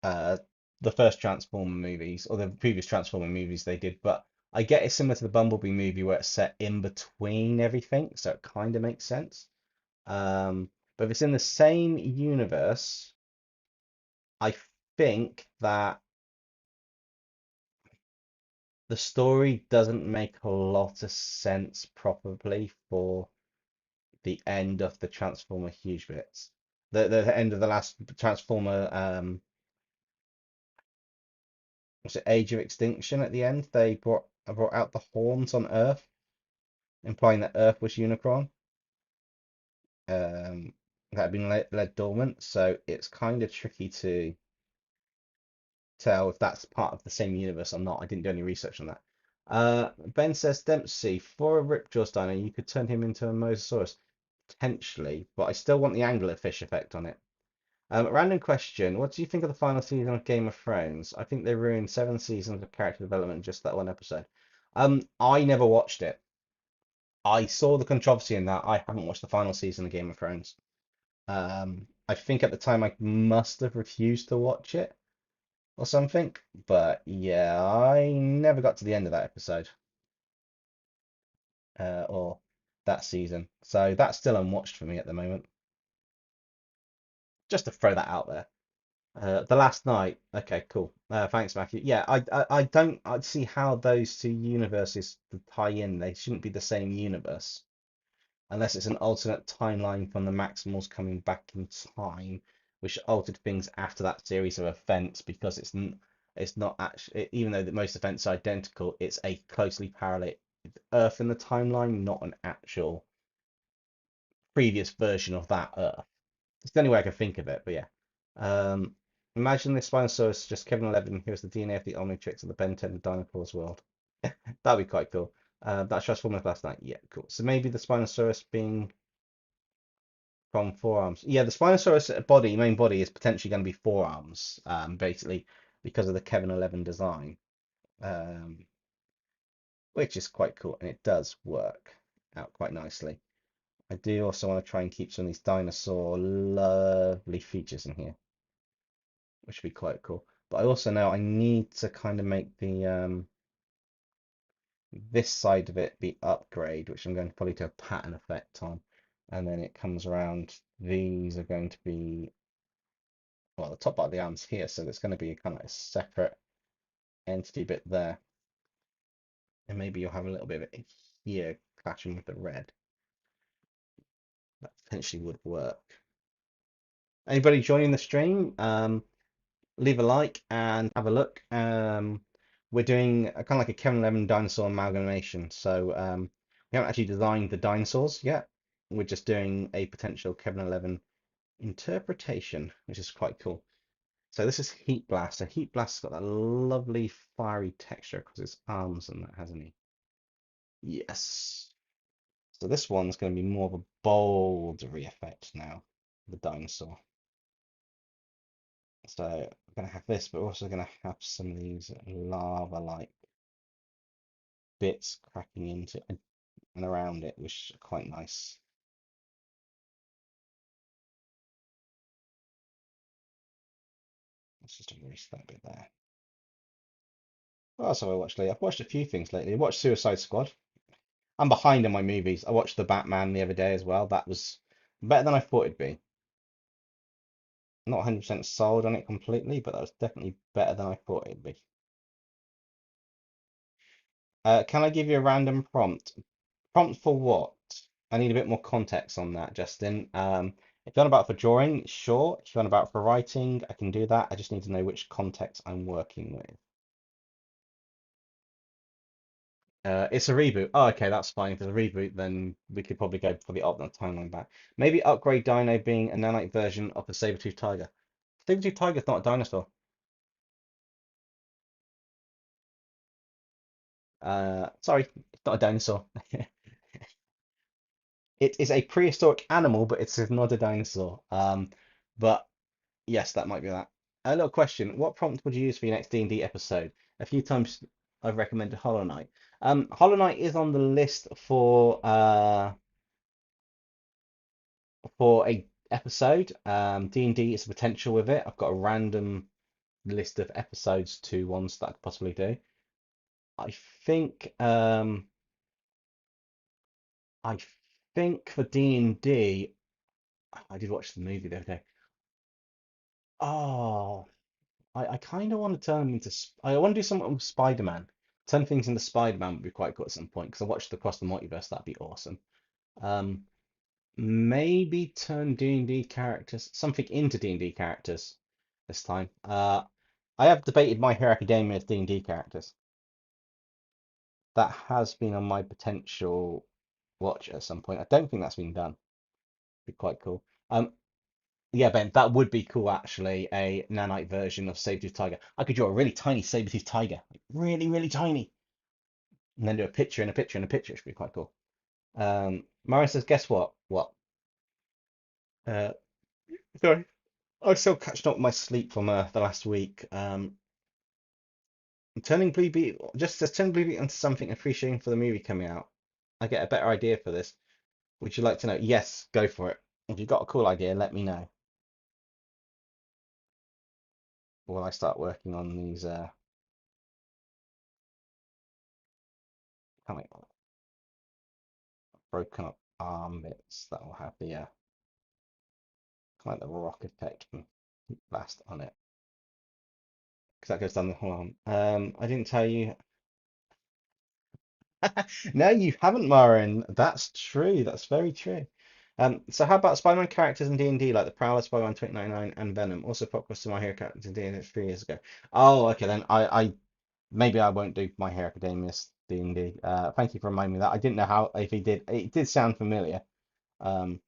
uh the first Transformer movies or the previous Transformer movies they did, but I get it's similar to the Bumblebee movie where it's set in between everything, so it kind of makes sense. But if it's in the same universe, I think that the story doesn't make a lot of sense probably for the end of the Transformer Huge Bits. The end of the last Transformer was it Age of Extinction at the end? They brought out the horns on Earth, implying that Earth was Unicron. That had been led dormant, so it's kind of tricky to tell if that's part of the same universe or not. I didn't do any research on that. Ben says Dempsey, for a Ripjaw dino, you could turn him into a Mosasaurus. Potentially, but I still want the anglerfish effect on it. Random question. What do you think of the final season of Game of Thrones? I think they ruined 7 seasons of character development in just that one episode. I never watched it. I saw the controversy in that. I haven't watched the final season of Game of Thrones. I think at the time I must have refused to watch it or something. But yeah, I never got to the end of that episode or that season. So that's still unwatched for me at the moment. Just to throw that out there. The Last Night. Okay, cool. Thanks, Matthew. Yeah, I don't I see how those two universes tie in. They shouldn't be the same universe unless it's an alternate timeline from the Maximals coming back in time, which altered things after that series of events because it's not actually even though that most events are identical, it's a closely parallel Earth in the timeline, not an actual previous version of that Earth. It's the only way I can think of it, but yeah. Um, Imagine this Spinosaurus just Kevin 11. Here's the DNA of the Omnitrix of the Ben 10 Dinosaurs world. That'd be quite cool. That's Transformers Last Night. Yeah, cool. So maybe the Spinosaurus being from four arms. Yeah, the Spinosaurus body, main body, is potentially going to be 4 arms, basically. because of the Kevin 11 design, which is quite cool, and it does work out quite nicely. I do also want to try and keep some of these dinosaur lovely features in here, which would be quite cool. But I also know I need to kind of make the this side of it be upgrade, which I'm going to probably do a pattern effect on, and then it comes around. These are going to be, well, the top part of the arms here, so there's going to be kind of a separate entity bit there, and maybe you'll have a little bit of it here clashing with the red. That potentially would work. Anybody joining the stream? Leave a like and have a look. We're doing a kind of like a Kevin 11 dinosaur amalgamation. So we haven't actually designed the dinosaurs yet. We're just doing a potential Kevin 11 interpretation, which is quite cool. So this is Heat Blast. So Heat Blast's got that lovely fiery texture because it's arms and that, hasn't he? Yes. So this one's going to be more of a boldery effect now, the dinosaur. So I'm going to have this, but we're also going to have some of these lava-like bits cracking into and around it, which are quite nice. Let's just erase that bit there. What else have I watched lately? I've watched a few things lately. I watched Suicide Squad. I'm behind on my movies. I watched The Batman the other day as well. That was better than I thought it'd be. Not 100% sold on it completely, but that was definitely better than I thought it'd be. Can I give you a random prompt? Prompt for what? I need a bit more context on that, Justin. If you're on about for drawing, sure. If you're on about for writing, I can do that. I just need to know which context I'm working with. It's a reboot. Oh, okay, that's fine. If it's a reboot, then we could probably go for the alternate timeline back. Maybe upgrade Dino being a nanite version of the saber-toothed tiger. Saber-toothed tiger's not a dinosaur. Sorry, it's not a dinosaur. It is a prehistoric animal, but it's not a dinosaur. But yes, that might be that. A little question: what prompt would you use for your next D&D episode? A few times I've recommended Hollow Knight. Hollow Knight is on the list for a episode. D&D is a potential with it. I've got a random list of episodes to ones that I could possibly do. I think I think for D&D, I did watch the movie the other day. Oh, I kind of want to turn him into. I want to do something with Spider-Man. Turn things into Spider-Man would be quite cool at some point because I watched Across the Multiverse. That'd be awesome. Um, maybe turn D&D characters, something into D&D characters this time. I have debated My Hero Academia as D&D characters. That has been on my potential watch at some point. I don't think that's been done. Be quite cool. Yeah, Ben, that would be cool actually. A nanite version of Saber-tooth Tiger. I could draw a really tiny Saber-tooth Tiger, like really, really tiny, and then do a picture and a picture and a picture. It should be quite cool. Mario says, guess what? What? Uh, sorry, I'm still catching up with my sleep from the last week. Turning Blue Beetle, just as turning Blue Beetle into something appreciating for the movie coming out. I get a better idea for this. Would you like to know? Yes, go for it. If you've got a cool idea, let me know. While I start working on these kind of broken up arm bits that will have the kind of the rock effect and blast on it. Because that goes down the whole arm. I didn't tell you. No, you haven't, Marin. That's true. That's very true. So how about Spider-Man characters in D&D, like the Prowler, Spider-Man 2099, and Venom? Also pop across to My Hero characters in D&D 3 years ago. Oh, okay, then I maybe I won't do My Hero Academia D&D. Thank you for reminding me of that. I didn't know how if he did. It did sound familiar. Um,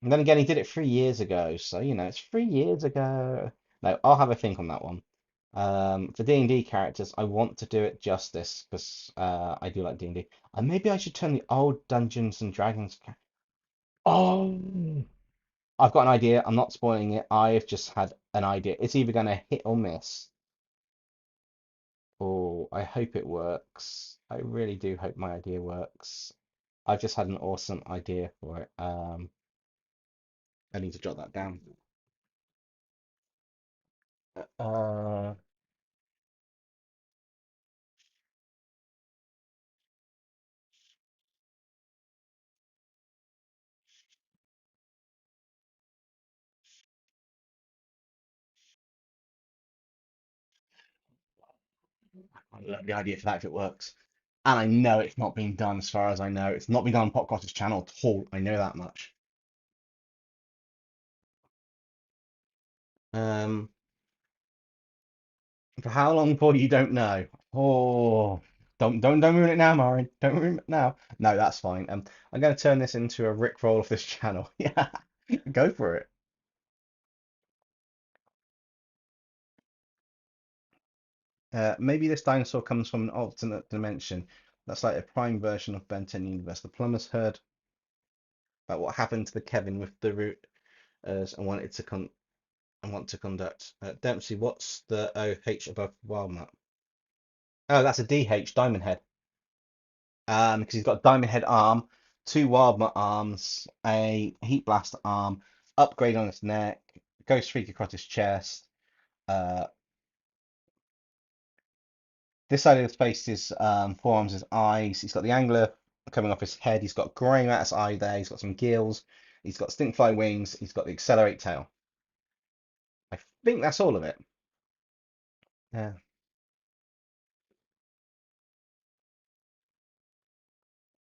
and then again, he did it 3 years ago, so you know it's 3 years ago. No, I'll have a think on that one. For D&D characters, I want to do it justice because I do like D&D. And maybe I should turn the old Dungeons and Dragons. Oh, I've got an idea. I'm not spoiling it. I've just had an idea. It's either going to hit or miss. I hope it works. I really do hope my idea works. I've just had an awesome idea for it. I need to jot that down. Uh, I love the idea for that if it works. And I know it's not being done as far as I know. It's not being done on Pop Cottage channel at all. I know that much. Um, for how long for you don't know. Oh, don't ruin it now, Marin. Don't ruin it now. No, that's fine. I'm going to turn this into a Rickroll of this channel. Yeah, go for it. Maybe this dinosaur comes from an alternate dimension. That's like a prime version of Ben 10 Universe. The plumbers heard about what happened to the Kevin with the root and wanted to want to conduct. Dempsey, what's the OH above Wildmat? Oh, that's a DH, Diamond Head. Because he's got a Diamond Head arm, two Wildmat arms, a Heat Blast arm, upgrade on his neck, Ghost Freak across his chest. Uh, This side of his face is forearms, his eyes. He's got the angler coming off his head. He's got grey mat's eye there. He's got some gills. He's got stinkfly wings. He's got the accelerate tail. I think that's all of it. Yeah.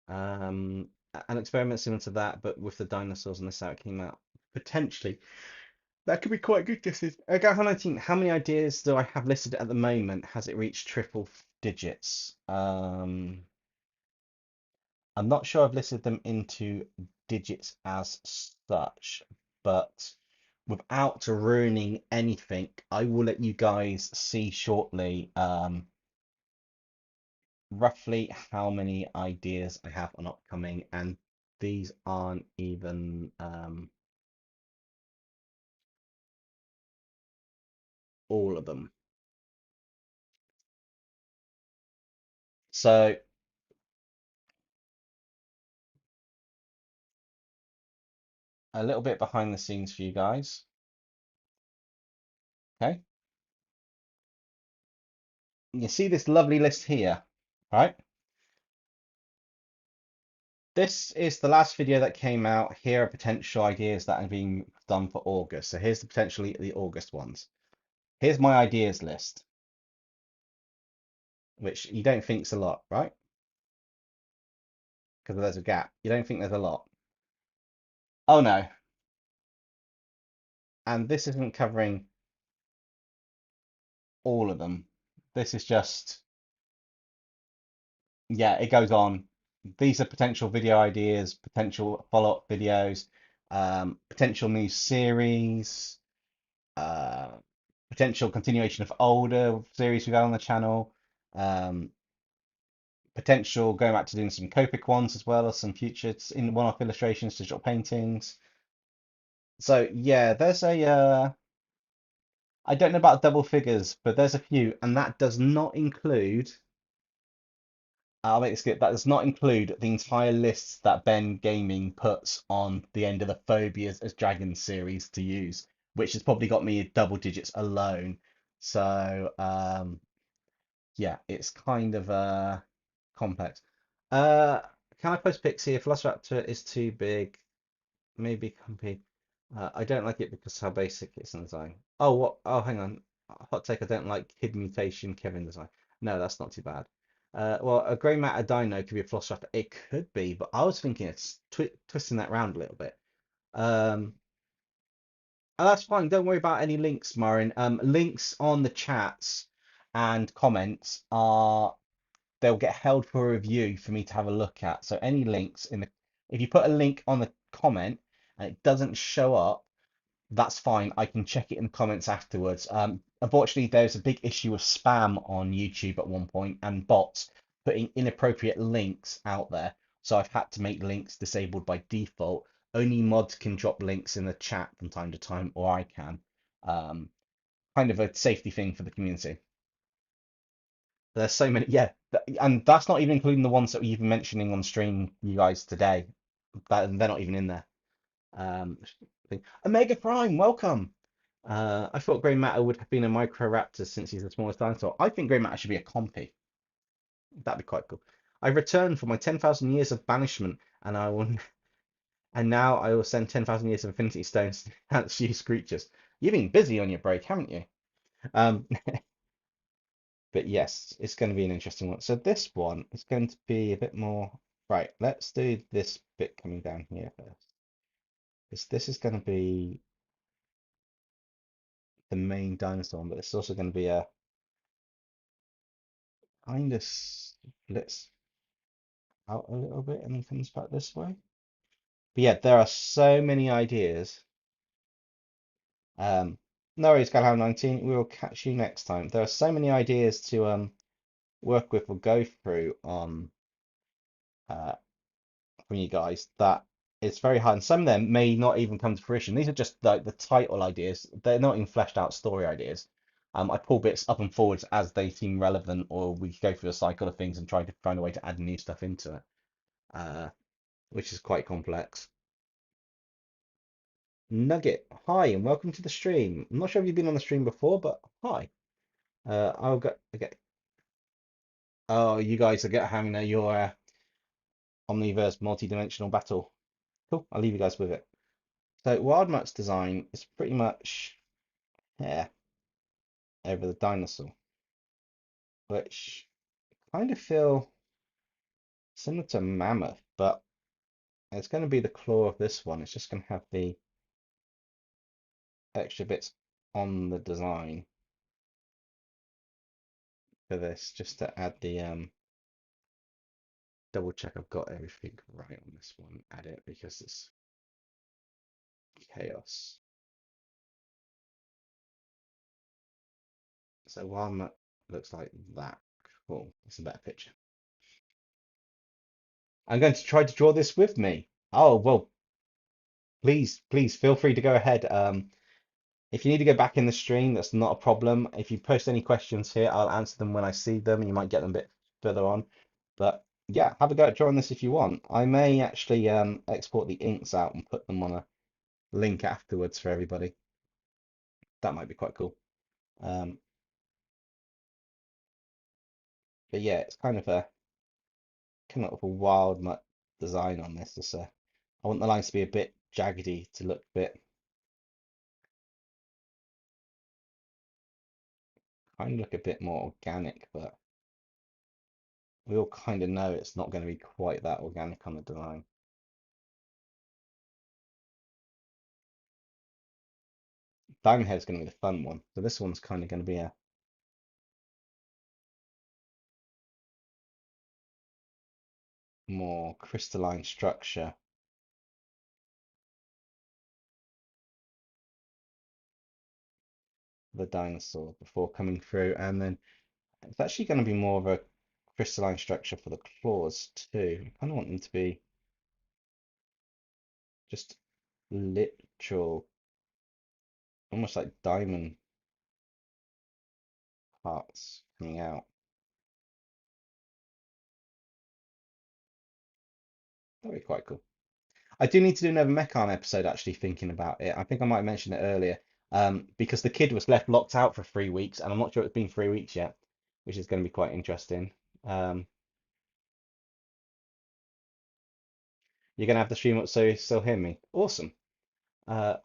An experiment similar to that, but with the dinosaurs and this how it came out. Potentially. That could be quite good. This is Gareth 19. How many ideas do I have listed at the moment? Has it reached triple digits? I'm not sure I've listed them into digits as such, but without ruining anything, I will let you guys see shortly roughly how many ideas I have on upcoming, and these aren't even all of them. So a little bit behind the scenes for you guys. Okay, you see this lovely list here, right? This is the last video that came out. Here are potential ideas that are being done for August. So here's the potentially the August ones. Here's my ideas list, which you don't think's a lot, right? Because there's a gap. You don't think there's a lot. Oh no. And this isn't covering all of them. This is just, yeah, it goes on. These are potential video ideas, potential follow-up videos, potential new series, uh, potential continuation of older series we got on the channel, um, potential going back to doing some Copic ones as well as some future in one-off illustrations, digital paintings. So yeah, there's a I don't know about double figures, but there's a few, and that does not include. I'll make this good. That does not include the entire list that Ben Gaming puts on the end of the Phobias as Dragons series to use, which has probably got me double digits alone. So yeah, it's kind of complex. Uh, can I post pics here? Velociraptor is too big. Maybe compete. I don't like it because how basic it's in design. Oh, what? Oh, hang on. Hot take. I don't like Kid Mutation Kevin design. No, that's not too bad. Well, a grey matter dino could be a Velociraptor. It could be, but I was thinking it's twisting that round a little bit. Um, and that's fine. Don't worry about any links, Marin. Links on the chats and comments are they'll get held for review for me to have a look at. So any links in the if you put a link on the comment and it doesn't show up, that's fine. I can check it in the comments afterwards. Unfortunately, there's a big issue with spam on YouTube at one point and bots putting inappropriate links out there. So I've had to make links disabled by default. Only mods can drop links in the chat from time to time, or I can. Um, Kind of a safety thing for the community. There's so many, yeah, and that's not even including the ones that we've been mentioning on stream, you guys today. They're not even in there. Um, Omega Prime, welcome. I thought Grey Matter would have been a Microraptor since he's the smallest dinosaur. I think Grey Matter should be a Compy. That'd be quite cool. I returned for my 10,000 years of banishment, and I will, and now I will send 10,000 years of Infinity Stones to dance you screeches. You've been busy on your break, haven't you? Um, but yes, it's going to be an interesting one. So this one is going to be a bit more. Right, let's do this bit coming down here first. This is going to be the main dinosaur, but it's also going to be a kind of splits out a little bit and then comes back this way. But yeah, there are so many ideas. No worries, Galhound 19. We will catch you next time. There are so many ideas to work with or go through on uh, from you guys that it's very hard. And some of them may not even come to fruition. These are just like the title ideas. They're not even fleshed out story ideas. I pull bits up and forwards as they seem relevant, or we go through a cycle of things and try to find a way to add new stuff into it, which is quite complex. Nugget, hi, and welcome to the stream. I'm not sure if you've been on the stream before, but hi. I'll go. Okay. Oh, you guys are having your Omniverse multi-dimensional battle. Cool. I'll leave you guys with it. So Wildmutt's design is pretty much hair over the dinosaur, which kind of feel similar to Mammoth, but it's going to be the claw of this one. It's just going to have the extra bits on the design for this, just to add the double check I've got everything right on this one. Add it because it's chaos. So Wildmutt looks like that. Cool. It's a better picture. I'm going to try to draw this with me. Oh, well, please feel free to go ahead. If you need to go back in the stream, that's not a problem. If you post any questions here, I'll answer them when I see them. You might get them a bit further on. But yeah, have a go at drawing this if you want. I may actually export the inks out and put them on a link afterwards for everybody. That might be quite cool. Um, but yeah, it's kind of a coming up with a wild nut design on this. I want the lines to be a bit jaggedy to look a bit kind of look a bit more organic, but we all kind of know it's not going to be quite that organic on the design. Diamond Head's going to be the fun one. So this one's kind of going to be a more crystalline structure. The dinosaur before coming through, and then it's actually going to be more of a crystalline structure for the claws too. I kind of want them to be just literal, almost like diamond parts coming out. That'd be quite cool. I do need to do another Mechan episode actually thinking about it. I think I might have mentioned it earlier. Because the kid was left locked out for 3 weeks, and I'm not sure it's been 3 weeks yet, which is going to be quite interesting. Um, you're going to have the stream up so you still hear me. Awesome.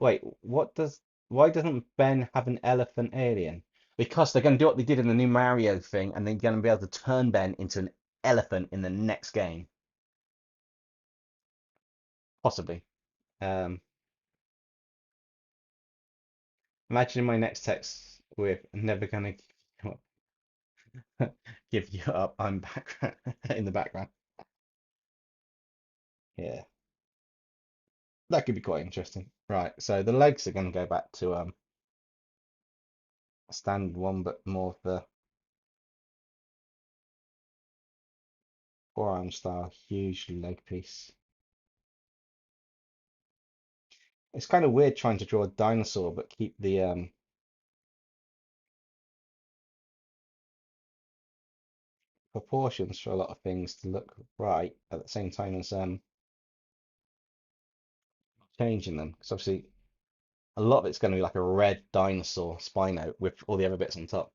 Wait, why doesn't Ben have an elephant alien? Because they're going to do what they did in the new Mario thing, and they're going to be able to turn Ben into an elephant in the next game. Possibly. Um, Imagine my next text with never gonna give you up. I'm back in the background. Yeah, that could be quite interesting. Right, so the legs are going to go back to a standard one, but more of the forearm style, huge leg piece. It's kind of weird trying to draw a dinosaur, but keep the proportions for a lot of things to look right at the same time as changing them. Because obviously a lot of it's going to be like a red dinosaur Spino with all the other bits on top.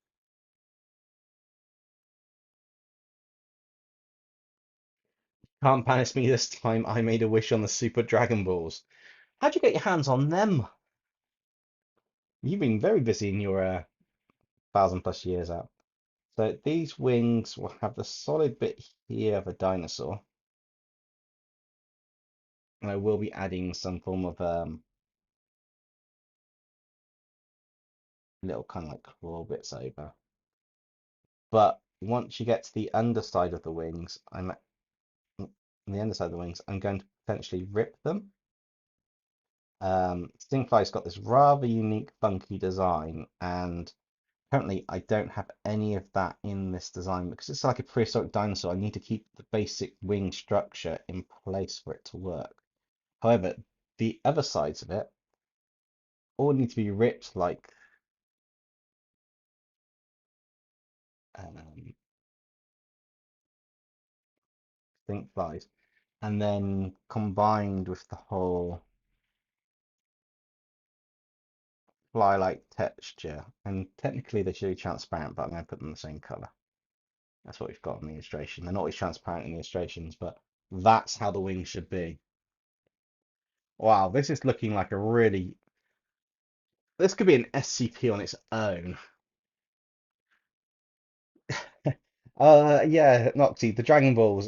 Can't banish me this time. I made a wish on the Super Dragon Balls. How'd you get your hands on them? You've been very busy in your 1,000+ years out. So these wings will have the solid bit here of a dinosaur. And I will be adding some form of little kind of like claw bits over. But once you get to the underside of the wings, I'm going to potentially rip them. Stingfly's got this rather unique, funky design, and currently I don't have any of that in this design because it's like a prehistoric dinosaur. I need to keep the basic wing structure in place for it to work. However, the other sides of it all need to be ripped like um, Stingflies, and then combined with the whole fly-like texture. And technically they should be transparent, but I'm going to put them the same color. That's what we've got in the illustration. They're not always transparent in the illustrations, but that's how the wings should be. Wow, this is looking like a really... This could be an SCP on its own. Yeah, Noxy, the Dragon Balls.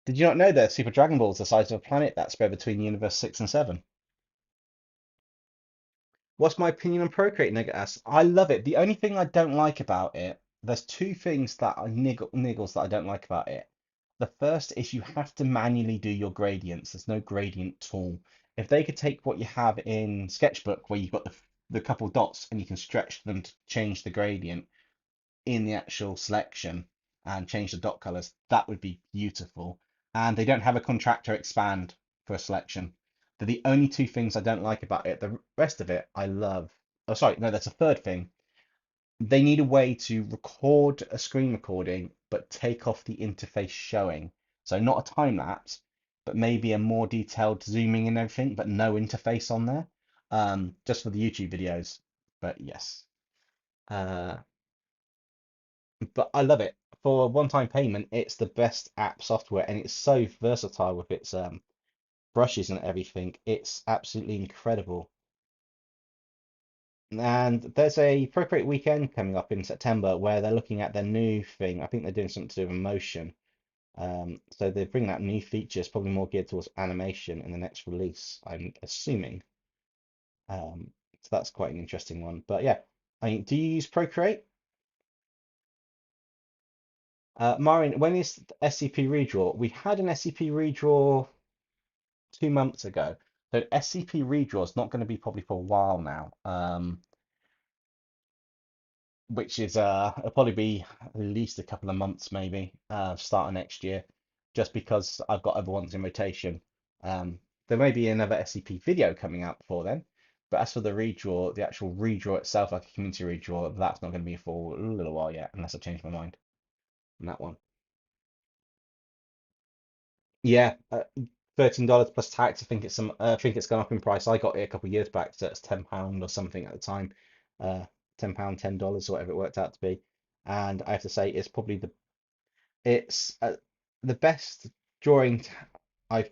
Did you not know that Super Dragon Ball is the size of a planet that spread between Universe 6 and 7? What's my opinion on Procreate, Nigga asks? I love it. The only thing I don't like about it, there's two things that are niggles that I don't like about it. The first is you have to manually do your gradients. There's no gradient tool. If they could take what you have in Sketchbook, where you've got the couple dots and you can stretch them to change the gradient in the actual selection and change the dot colors, that would be beautiful. And they don't have a contractor expand for a selection. They're the only two things I don't like about it. The rest of it I love. Oh, sorry, no, that's a third thing. They need a way to record a screen recording, but take off the interface showing. So not a time lapse, but maybe a more detailed zooming and everything, but no interface on there. Just for the YouTube videos. But yes. Uh, but I love it. For a one-time payment, it's the best app software, and it's so versatile with its brushes and everything. It's absolutely incredible. And there's a Procreate weekend coming up in September where they're looking at their new thing. I think they're doing something to do with motion. So they're bringing out new features, probably more geared towards animation in the next release, I'm assuming. So that's quite an interesting one. But yeah, I mean, do you use Procreate? Marin, when is SCP redraw? We had an SCP redraw 2 months ago. So SCP redraw is not going to be probably for a while now. Which is it'll probably be at least a couple of months maybe, start of next year, just because I've got other ones in rotation. There may be another SCP video coming out before then, but as for the redraw, the actual redraw itself, like a community redraw, that's not going to be for a little while yet, unless I change my mind on that one. Yeah, $13 plus tax. I think it's gone up in price. I got it a couple of years back, so it's £10 or something at the time. £10, $10 or whatever it worked out to be. And I have to say, it's the best drawing I've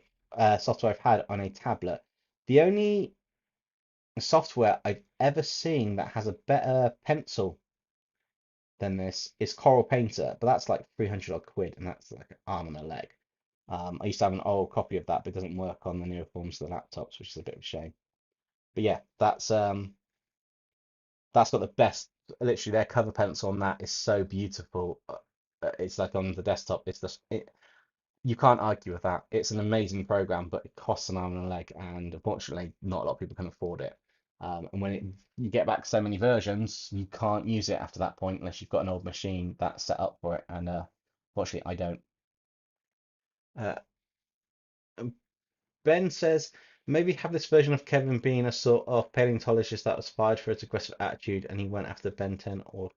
software I've had on a tablet. The only software I've ever seen that has a better pencil than this is Coral Painter, but that's like 300 odd quid, and that's like an arm and a leg. I used to have an old copy of that, but it doesn't work on the newer forms of the laptops, which is a bit of a shame. But yeah, that's got the best. Literally, their cover pencil on that is so beautiful. It's like on the desktop. It's just you can't argue with that. It's an amazing program, but it costs an arm and a leg, and unfortunately, not a lot of people can afford it. And you get back so many versions, you can't use it after that point unless you've got an old machine that's set up for it. And fortunately, I don't. Uh, Ben says maybe have this version of Kevin being a sort of paleontologist that was fired for his aggressive attitude, and he went after Ben 10 or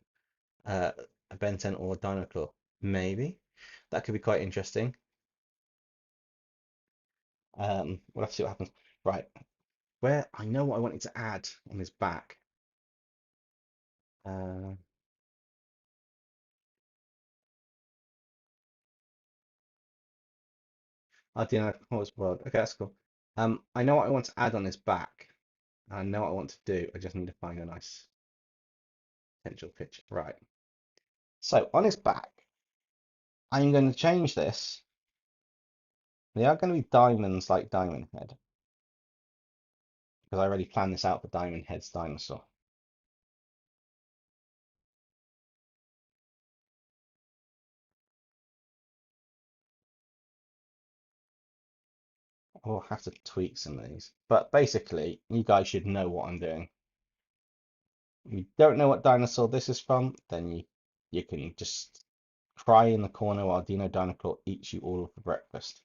uh, Ben 10 or Dinosaur. Maybe. That could be quite interesting. We'll have to see what happens. Right. Where I know what I wanted to add on his back. Uh, I didn't know what was world. Okay, that's cool. I know what I want to add on his back. I know what I want to do. I just need to find a nice potential picture. Right. So on his back, I'm going to change this. They are going to be diamonds like Diamond Head because I already planned this out for Diamond Head's dinosaur. I'll have to tweak some of these, but basically, you guys should know what I'm doing. If you don't know what dinosaur this is from, then you can just cry in the corner while Dino Dinosaur eats you all for breakfast.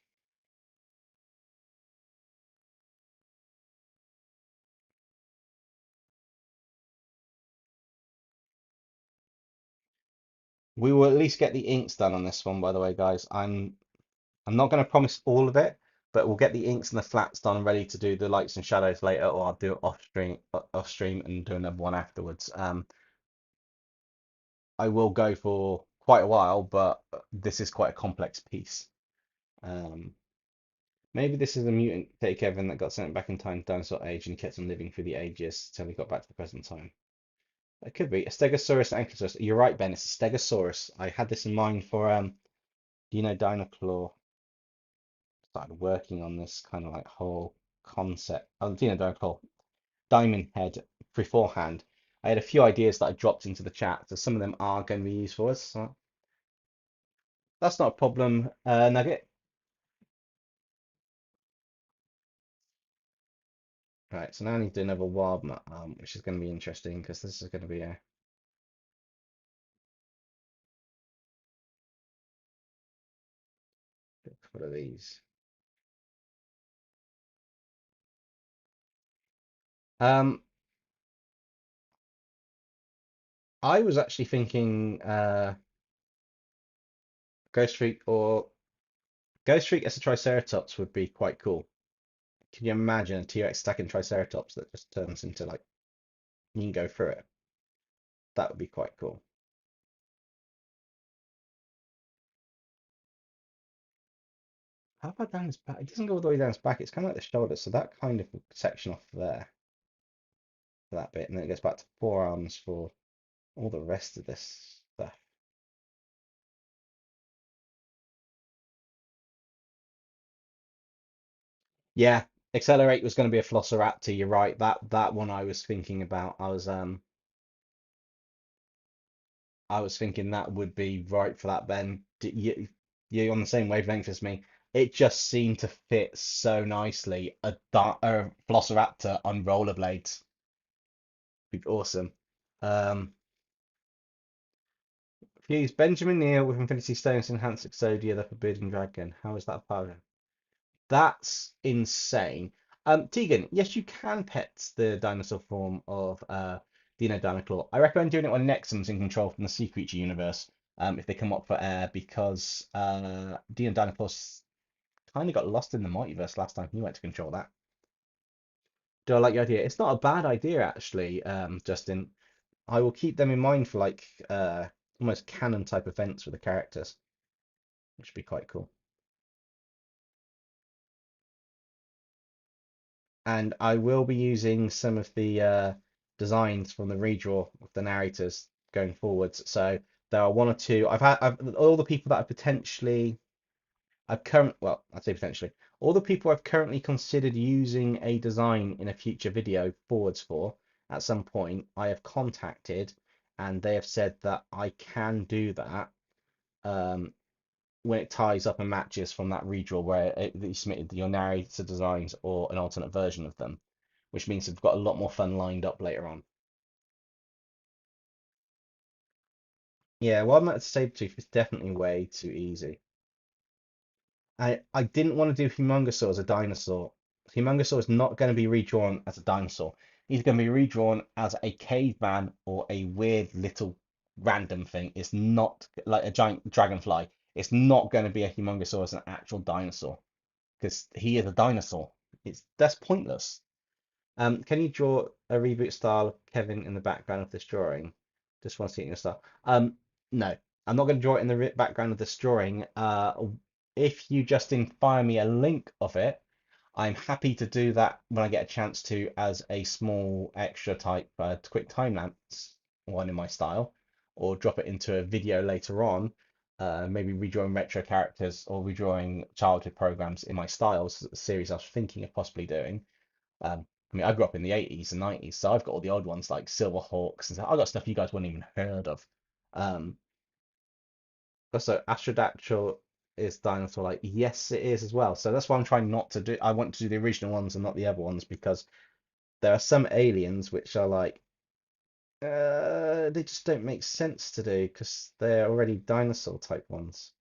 We will at least get the inks done on this one, by the way, guys. I'm not going to promise all of it, but we'll get the inks and the flats done, ready to do the lights and shadows later, or I'll do it off stream, and do another one afterwards. I will go for quite a while, but this is quite a complex piece. Um, Maybe this is a mutant take Kevin that got sent back in time to dinosaur age and kept on living through the ages until he got back to the present time. It could be a Stegosaurus Ankylosaurus. You're right, Ben. It's a Stegosaurus. I had this in mind for Dinoclaw. Started working on this kind of like whole concept. Dinoclaw Diamond Head beforehand. I had a few ideas that I dropped into the chat, so some of them are going to be used for us. So that's not a problem, Nugget. Right, so now I need to do another wild map, which is going to be interesting because this is going to be a couple of these. Um, I was actually thinking Ghost Freak or Ghost Freak as a Triceratops would be quite cool. Can you imagine a T-Rex stacking Triceratops that just turns into like you can go through it? That would be quite cool. How about down his back? It doesn't go all the way down his back. It's kind of like the shoulder, so that kind of section off there for that bit, and then it goes back to forearms for all the rest of this stuff. Yeah, Accelerate was going to be a Velociraptor. You're right. That one I was thinking about. I was thinking that would be right for that, Ben. You're on the same wavelength as me. It just seemed to fit so nicely. A Velociraptor on rollerblades. Be awesome. Um, Fuse Benjamin Neal with Infinity Stones enhanced Exodia, the Forbidden Dragon. How is that power? That's insane. Tegan, yes, you can pet the dinosaur form of Dino Dinoclaw. I recommend doing it when Nexum's in control from the Sea Creature universe, if they come up for air, because Dino Dinoclaw kind of got lost in the multiverse last time he went to control that. Do I like your idea? It's not a bad idea, actually, Justin. I will keep them in mind for like almost canon type events for the characters, which would be quite cool. And I will be using some of the designs from the redraw of the narrators going forwards. So there are one or two. All the people that I'd say potentially all the people I've currently considered using a design in a future video forwards for at some point. I have contacted, and they have said that I can do that. When it ties up and matches from that redraw that you submitted your narrator designs or an alternate version of them, which means we've got a lot more fun lined up later on. Yeah, well, I'm at Sabretooth is definitely way too easy. I didn't want to do Humongosaur as a dinosaur. Humongosaur is not going to be redrawn as a dinosaur. He's going to be redrawn as a caveman or a weird little random thing. It's not like a giant dragonfly. It's not going to be a Humongosaurus, an actual dinosaur, because he is a dinosaur. That's pointless. Can you draw a reboot style of Kevin in the background of this drawing? Just want to see it in your style. No, I'm not going to draw it in the background of this drawing. If you just fire me a link of it, I'm happy to do that when I get a chance to as a small extra type quick time lapse one in my style, or drop it into a video later on. Maybe redrawing retro characters or redrawing childhood programs in my styles, a series I was thinking of possibly doing. I mean, I grew up in the 80s and 90s, so I've got all the old ones like Silverhawks and stuff. I've got stuff you guys wouldn't even heard of. Um, also, Astrodactyl is dinosaur like, yes, it is as well. So that's why I'm trying not to do. I want to do the original ones and not the other ones because there are some aliens which are like, they just don't make sense to do because they're already dinosaur type ones.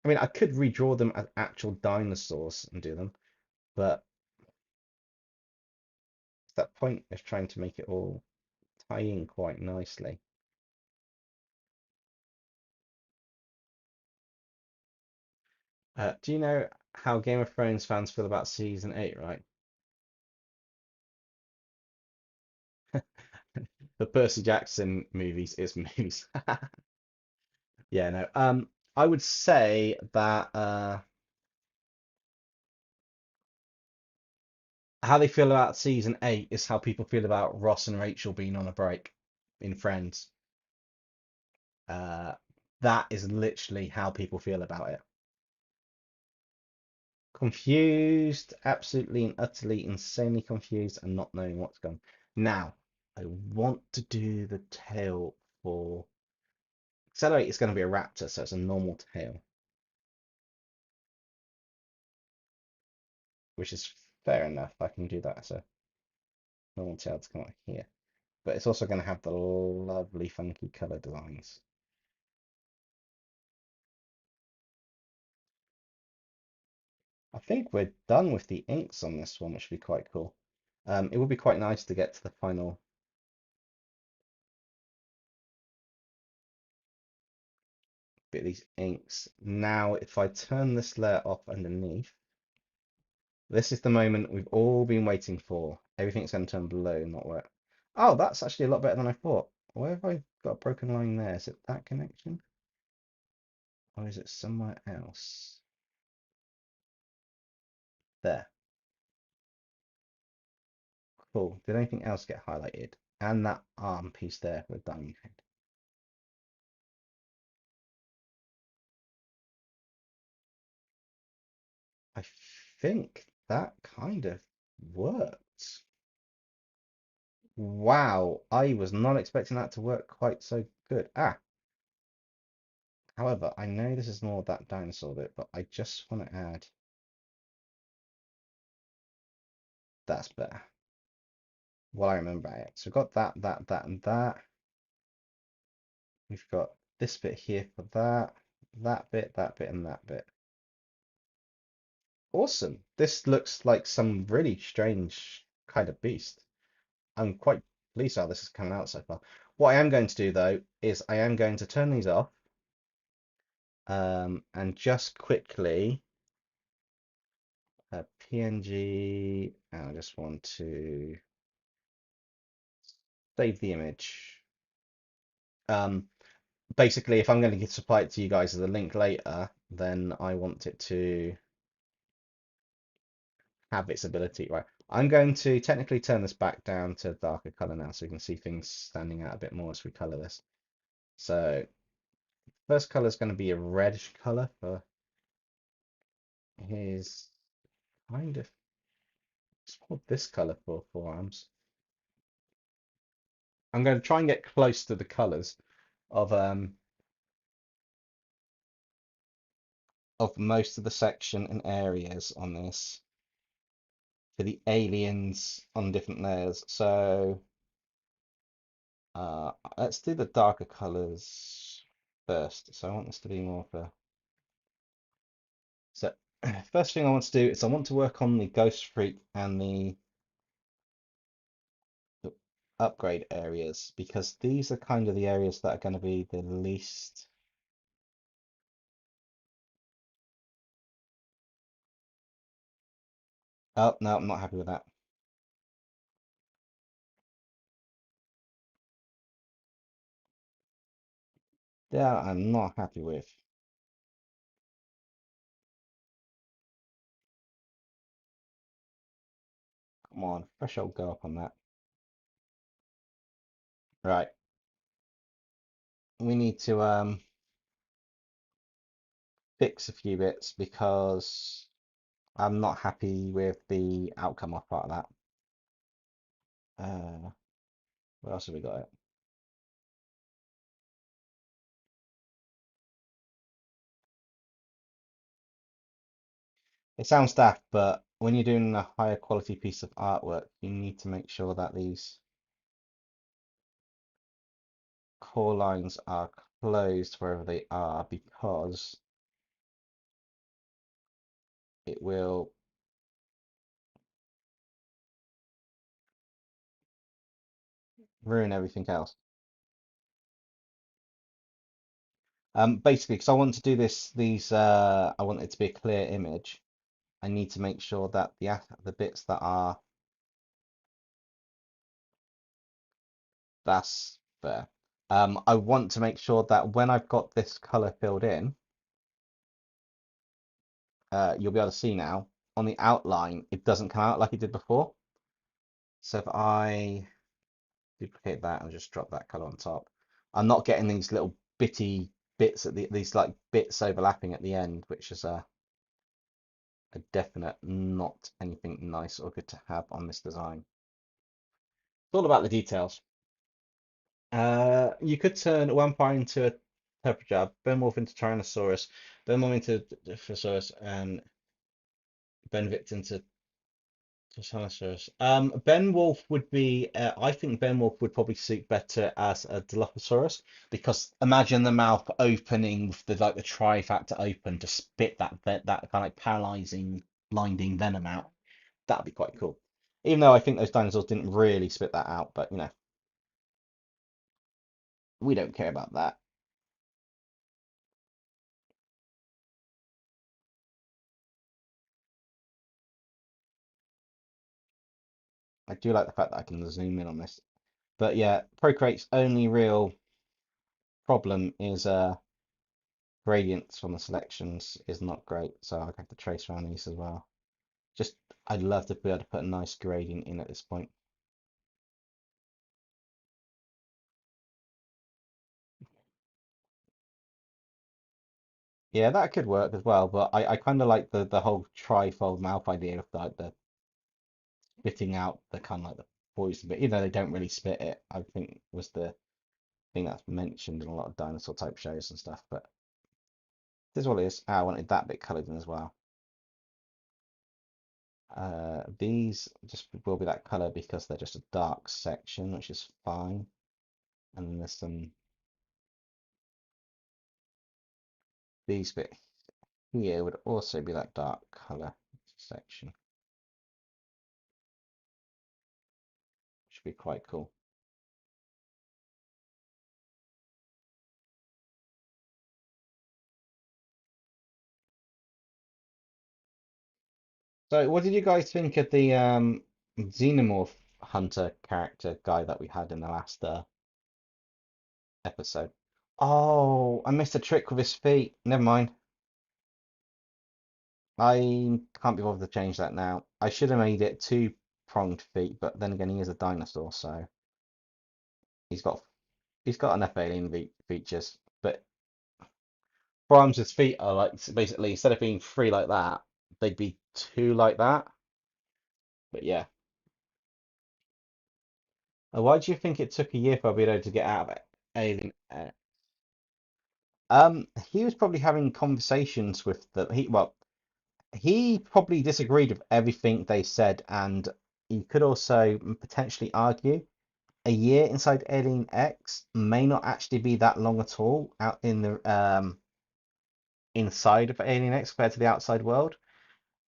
I mean, I could redraw them as actual dinosaurs and do them, but that point is trying to make it all tie in quite nicely. Do you know how Game of Thrones fans feel about season 8, right? The Percy Jackson movies is movies. Yeah, no. I would say that how they feel about season 8 is how people feel about Ross and Rachel being on a break in Friends. Uh, that is literally how people feel about it. Confused, absolutely and utterly insanely confused and not knowing what's going on. Now, I want to do the tail for Accelerate is going to be a raptor, so it's a normal tail, which is fair enough. I can do that as a normal tail to come out here. But it's also going to have the lovely funky color designs. I think we're done with the inks on this one, which would be quite cool. It would be quite nice to get to the final bit of these inks. Now, if I turn this layer off underneath, this is the moment we've all been waiting for. Everything's going to turn blue, not wet. Oh, that's actually a lot better than I thought. Where have I got a broken line there? Is it that connection? Or is it somewhere else? There. Cool. Did anything else get highlighted? And that arm piece there with diamond head. I think that kind of worked. Wow, I was not expecting that to work quite so good. However, I know this is more that dinosaur bit, but I just want to add that's better. What I remember it. So we've got that, and that. We've got this bit here for that bit, and that bit. Awesome. This looks like some really strange kind of beast. I'm quite pleased how this is coming out so far. What I am going to do though is I am going to turn these off and just quickly PNG, and I just want to save the image. Basically, if I'm going to supply it to you guys as a link later, then I want it to have its ability. Right, I'm going to technically turn this back down to darker color now so we can see things standing out a bit more as we color this. So first color is going to be a reddish color for his kind of, it's called this color for forearms. I'm going to try and get close to the colors of most of the section and areas on this for the aliens on different layers. So let's do the darker colors first. So I want this to be more of a, so first thing I want to do is I want to work on the ghost freak and the upgrade areas because these are kind of the areas that are going to be the least. Oh, no, I'm not happy with that. That I'm not happy with. Come on, threshold go up on that. Right. We need to fix a few bits because I'm not happy with the outcome of part of that. Where else have we got it? It sounds daft, but when you're doing a higher quality piece of artwork, you need to make sure that these core lines are closed wherever they are because it will ruin everything else. Basically, because I want to do I want it to be a clear image. I need to make sure that the bits that are that's fair. I want to make sure that when I've got this color filled in, you'll be able to see now on the outline, it doesn't come out like it did before. So if I duplicate that and just drop that color on top, I'm not getting these little bitty bits these like bits overlapping at the end, which is a definite not anything nice or good to have on this design. It's all about the details. You could turn Vampire into a Pepperjab, Benwolf into Tyrannosaurus, Benwolf into Dinosaurus, and Benvict into Tyrannosaurus. Benwolf would be, I think Benwolf would probably suit better as a Dilophosaurus because imagine the mouth opening with the trifactor open to spit that kind of like paralyzing, blinding venom out. That'd be quite cool. Even though I think those dinosaurs didn't really spit that out, but you know, we don't care about that. I do like the fact that I can zoom in on this. But yeah, Procreate's only real problem is gradients from the selections is not great, so I have to trace around these as well. Just I'd love to be able to put a nice gradient in at this point. Yeah, that could work as well, but I kind of like the whole trifold mouth idea of the spitting out the kind of like the poison bit, even though they don't really spit it. I think was the thing that's mentioned in a lot of dinosaur type shows and stuff. But this is what it is. I wanted that bit coloured in as well. These just will be that color because they're just a dark section, which is fine. And then there's some these bit here would also be that dark color section, which would be quite cool. So, what did you guys think of the Xenomorph Hunter character guy that we had in the last episode? Oh, I missed a trick with his feet. Never mind. I can't be bothered to change that now. I should have made it two pronged feet, but then again, he is a dinosaur, so he's got he's got enough alien features. But Grimes' feet are like basically instead of being three like that, they'd be two like that. But yeah. Why do you think it took a year for Albedo to get out of it? Alien. He was probably having conversations with he probably disagreed with everything they said, and he could also potentially argue a year inside Alien X may not actually be that long at all out in the inside of Alien X compared to the outside world.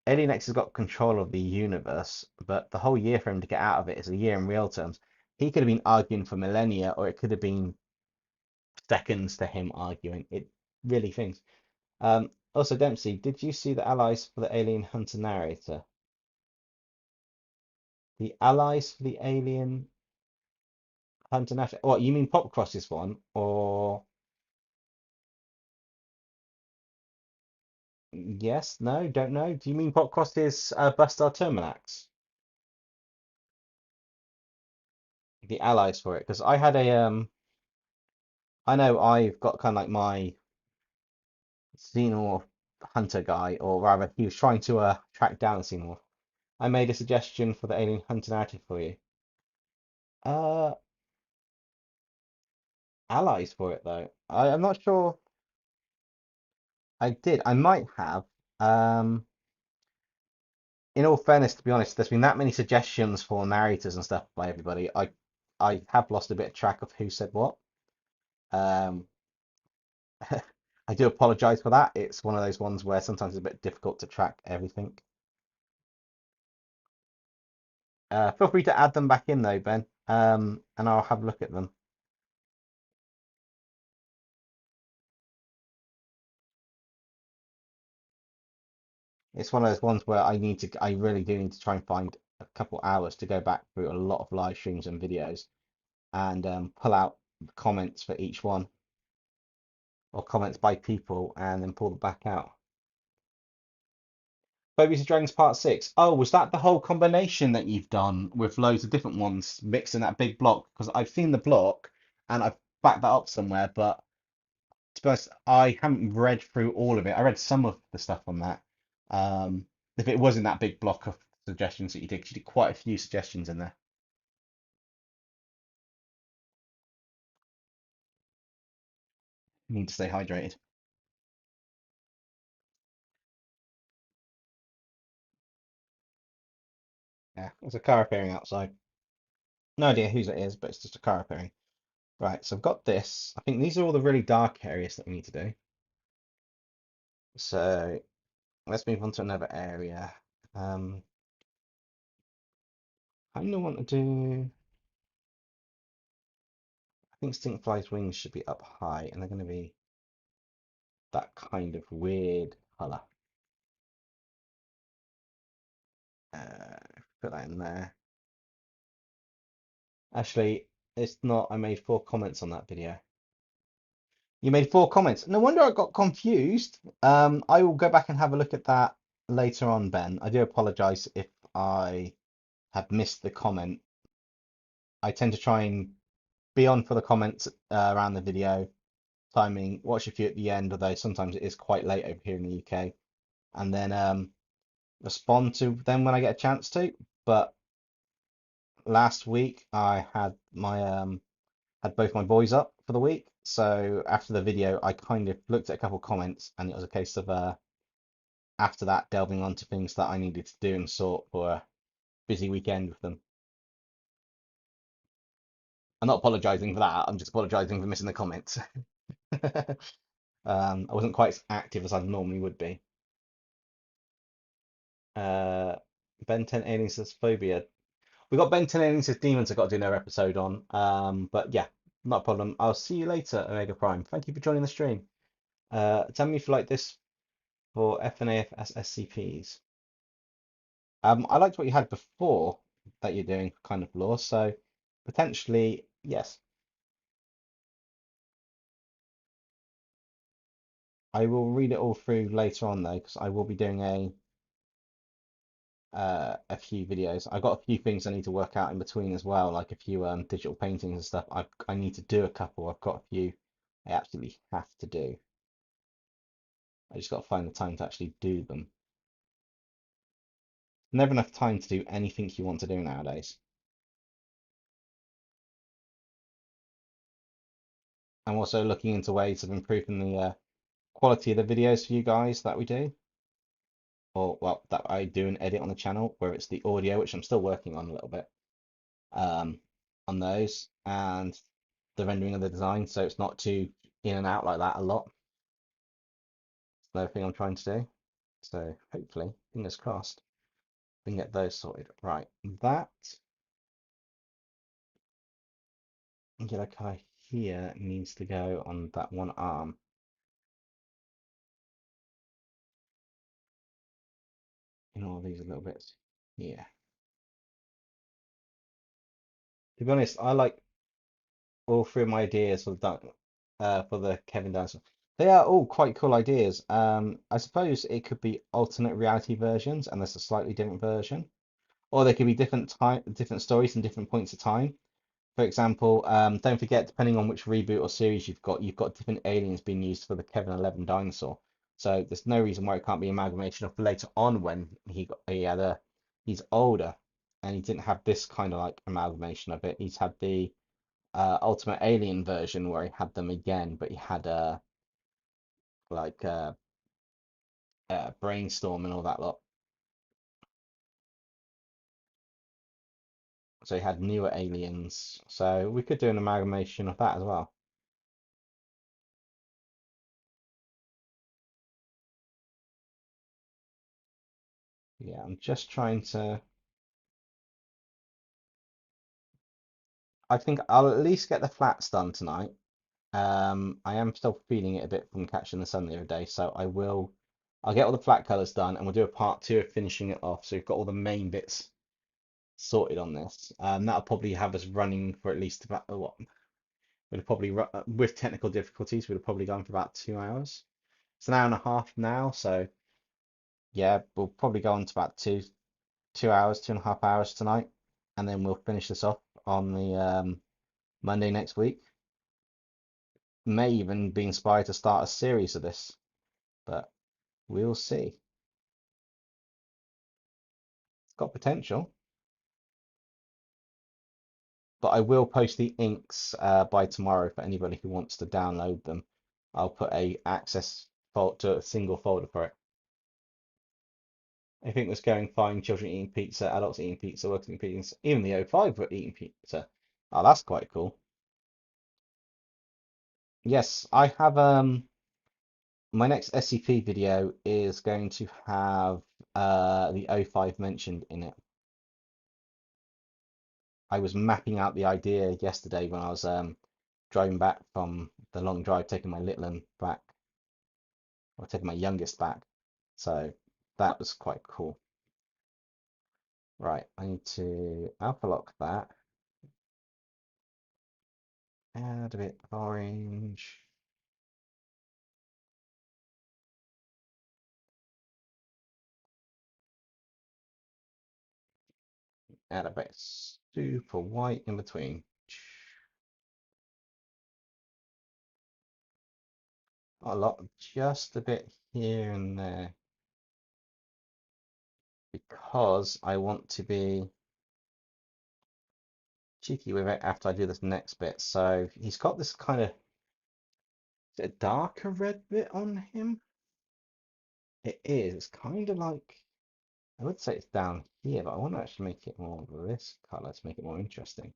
Alien X has got control of the universe, but the whole year for him to get out of it is a year in real terms. he could have been arguing for millennia, or it could have been seconds to him arguing. It really things. Also, Dempsey, did you see the allies for the alien hunter narrator? The allies for the alien hunter narrator. What, you mean Popcross's one, or yes, no, don't know. Do you mean Popcross's Bustar Terminax? The allies for it, because I had a I know I've got kind of like my Xenomorph hunter guy, or rather, he was trying to track down a Xenomorph. I made a suggestion for the alien hunter narrative for you. Uh, allies for it though. I'm not sure. I did. I might have. Um, in all fairness, to be honest, there's been that many suggestions for narrators and stuff by everybody. I have lost a bit of track of who said what. Um, I do apologize for that. It's one of those ones where sometimes it's a bit difficult to track everything. Feel free to add them back in though, Ben, and I'll have a look at them. It's one of those ones where I really do need to try and find a couple hours to go back through a lot of live streams and videos and pull out the comments for each one or comments by people and then pull them back out. Phobias of Dragons Part 6. Oh, was that the whole combination that you've done with loads of different ones mixed in that big block? Because I've seen the block and I've backed that up somewhere, but to be honest, I haven't read through all of it. I read some of the stuff on that. Um, if it was in that big block of suggestions that you did, 'cause you did quite a few suggestions in there. You need to stay hydrated. Yeah, there's a car appearing outside. No idea whose it is, but it's just a car appearing. Right, so I've got this. I think these are all the really dark areas that we need to do. So let's move on to another area. I kind of want to do. I think Stinkfly's wings should be up high, and they're going to be that kind of weird color. Put that in there. Actually, it's not. I made 4 comments on that video. You made 4 comments. No wonder I got confused. I will go back and have a look at that later on, Ben. I do apologize if I have missed the comment. I tend to try and be on for the comments around the video timing, watch a few at the end, although sometimes it is quite late over here in the UK, and then respond to them when I get a chance to. But last week I had both my boys up for the week, so after the video I kind of looked at a couple of comments, and it was a case of after that delving onto things that I needed to do and sort for a busy weekend with them. I'm not apologizing for that. I'm just apologizing for missing the comments. I wasn't quite as active as I normally would be. Uh, Ben 10 Aliens says Phobia. We got Ben 10 Aliens says Demons I've got to do another episode on. But yeah, not a problem. I'll see you later, Omega Prime. Thank you for joining the stream. Tell me if you like this for FNAF as SCPs. I liked what you had before that you're doing for kind of lore, so potentially yes. I will read it all through later on though, because I will be doing a few videos. I've got a few things I need to work out in between as well, like a few digital paintings and stuff. I need to do a couple. I've got a few I absolutely have to do. I just got to find the time to actually do them. Never enough time to do anything you want to do nowadays. I'm also looking into ways of improving the quality of the videos for you guys that we do, or well, that I do and edit on the channel, where it's the audio, which I'm still working on a little bit, um, on those, and the rendering of the design, so it's not too in and out like that a lot. It's another thing I'm trying to do. So hopefully, fingers crossed, we can get those sorted. Right, that yellow colour here needs to go on that one arm. In all these little bits here. To be honest, I like all three of my ideas for the Kevin Dinosaur. They are all quite cool ideas. I suppose it could be alternate reality versions, and there's a slightly different version, or they could be different stories and different points of time. For example, don't forget, depending on which reboot or series you've got different aliens being used for the Kevin 11 dinosaur. So there's no reason why it can't be amalgamation of later on when he's older and he didn't have this kind of like amalgamation of it. He's had the Ultimate Alien version where he had them again, but he had like Brainstorm and all that lot. So he had newer aliens. So we could do an amalgamation of that as well. Yeah, I'm just trying to. I think I'll at least get the flats done tonight. I am still feeling it a bit from catching the sun the other day, so I'll get all the flat colors done, and we'll do a part two of finishing it off. So we've got all the main bits sorted on this. That'll probably have us running for at least about what? We'll probably with technical difficulties, we'll have probably gone for about 2 hours. It's an hour and a half now, so yeah, we'll probably go on to about 2 hours, 2.5 hours tonight, and then we'll finish this off on the Monday next week. May even be inspired to start a series of this, but we'll see. It's got potential, but I will post the inks by tomorrow for anybody who wants to download them. I'll put a access fault to a single folder for it. I think was going fine. Children eating pizza, adults eating pizza, workers eating pizza. Even the O5 were eating pizza. Oh, that's quite cool. Yes, I have my next SCP video is going to have the O5 mentioned in it. I was mapping out the idea yesterday when I was driving back from the long drive, taking my little one back, or taking my youngest back. So that was quite cool. Right, I need to alpha lock that. Add a bit of orange. Add a bit super white in between. A lot, just a bit here and there, because I want to be cheeky with it after I do this next bit. So he's got this kind of, is it a darker red bit on him? It is. It's kind of like, I would say it's down here, but I want to actually make it more of this color to make it more interesting.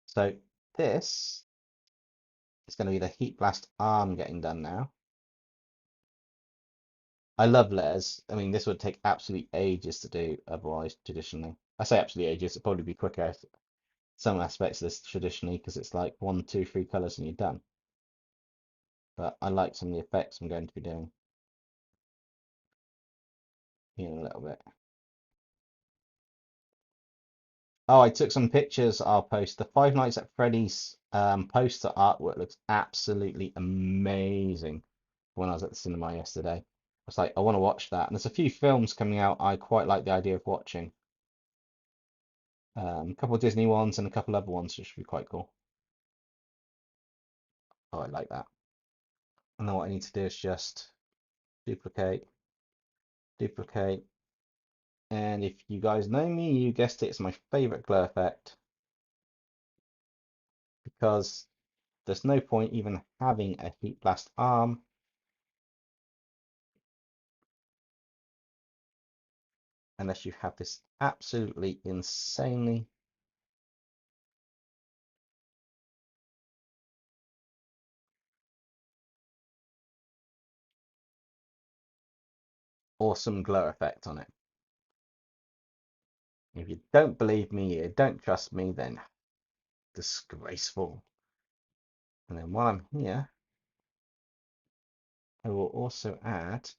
So this is going to be the heat blast arm getting done now. I love letters. I mean, this would take absolutely ages to do otherwise traditionally. I say absolutely ages, it'd probably be quicker at some aspects of this traditionally because it's like 1, 2, 3 colors and you're done. But I like some of the effects I'm going to be doing here in a little bit. Oh, I took some pictures. I'll post the Five Nights at Freddy's poster artwork. Looks absolutely amazing. When I was at the cinema yesterday, I was like, I want to watch that. And there's a few films coming out I quite like the idea of watching. A couple of Disney ones and a couple other ones, which should be quite cool. Oh, I like that. And then what I need to do is just duplicate, duplicate. And if you guys know me, you guessed it, it's my favorite glare effect because there's no point even having a heat blast arm unless you have this absolutely insanely awesome glow effect on it. If you don't believe me, you don't trust me, then disgraceful. And then while I'm here, I will also add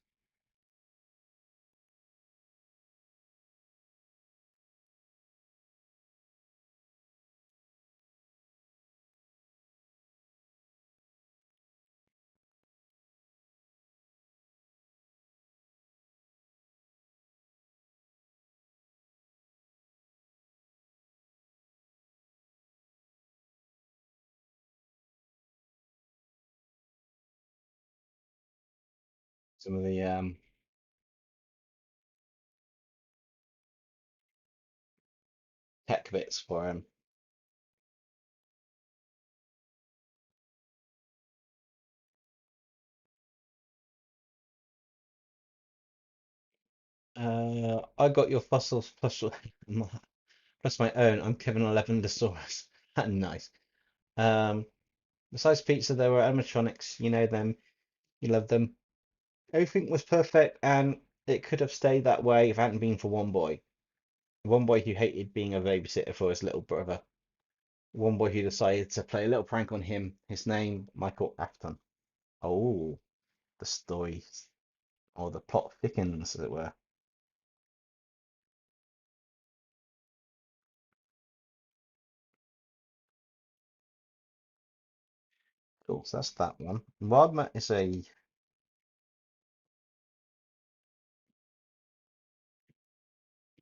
some of the tech bits for him. I got your fossils plus, plus my own. I'm Kevin 11 Dinosaurus. Nice. Um, Besides pizza, there were animatronics. You know them. You love them. Everything was perfect, and it could have stayed that way if it hadn't been for one boy. One boy who hated being a babysitter for his little brother. One boy who decided to play a little prank on him. His name, Michael Afton. Oh, the story, or the plot thickens, as it were. Cool, so that's that one. Rodma is a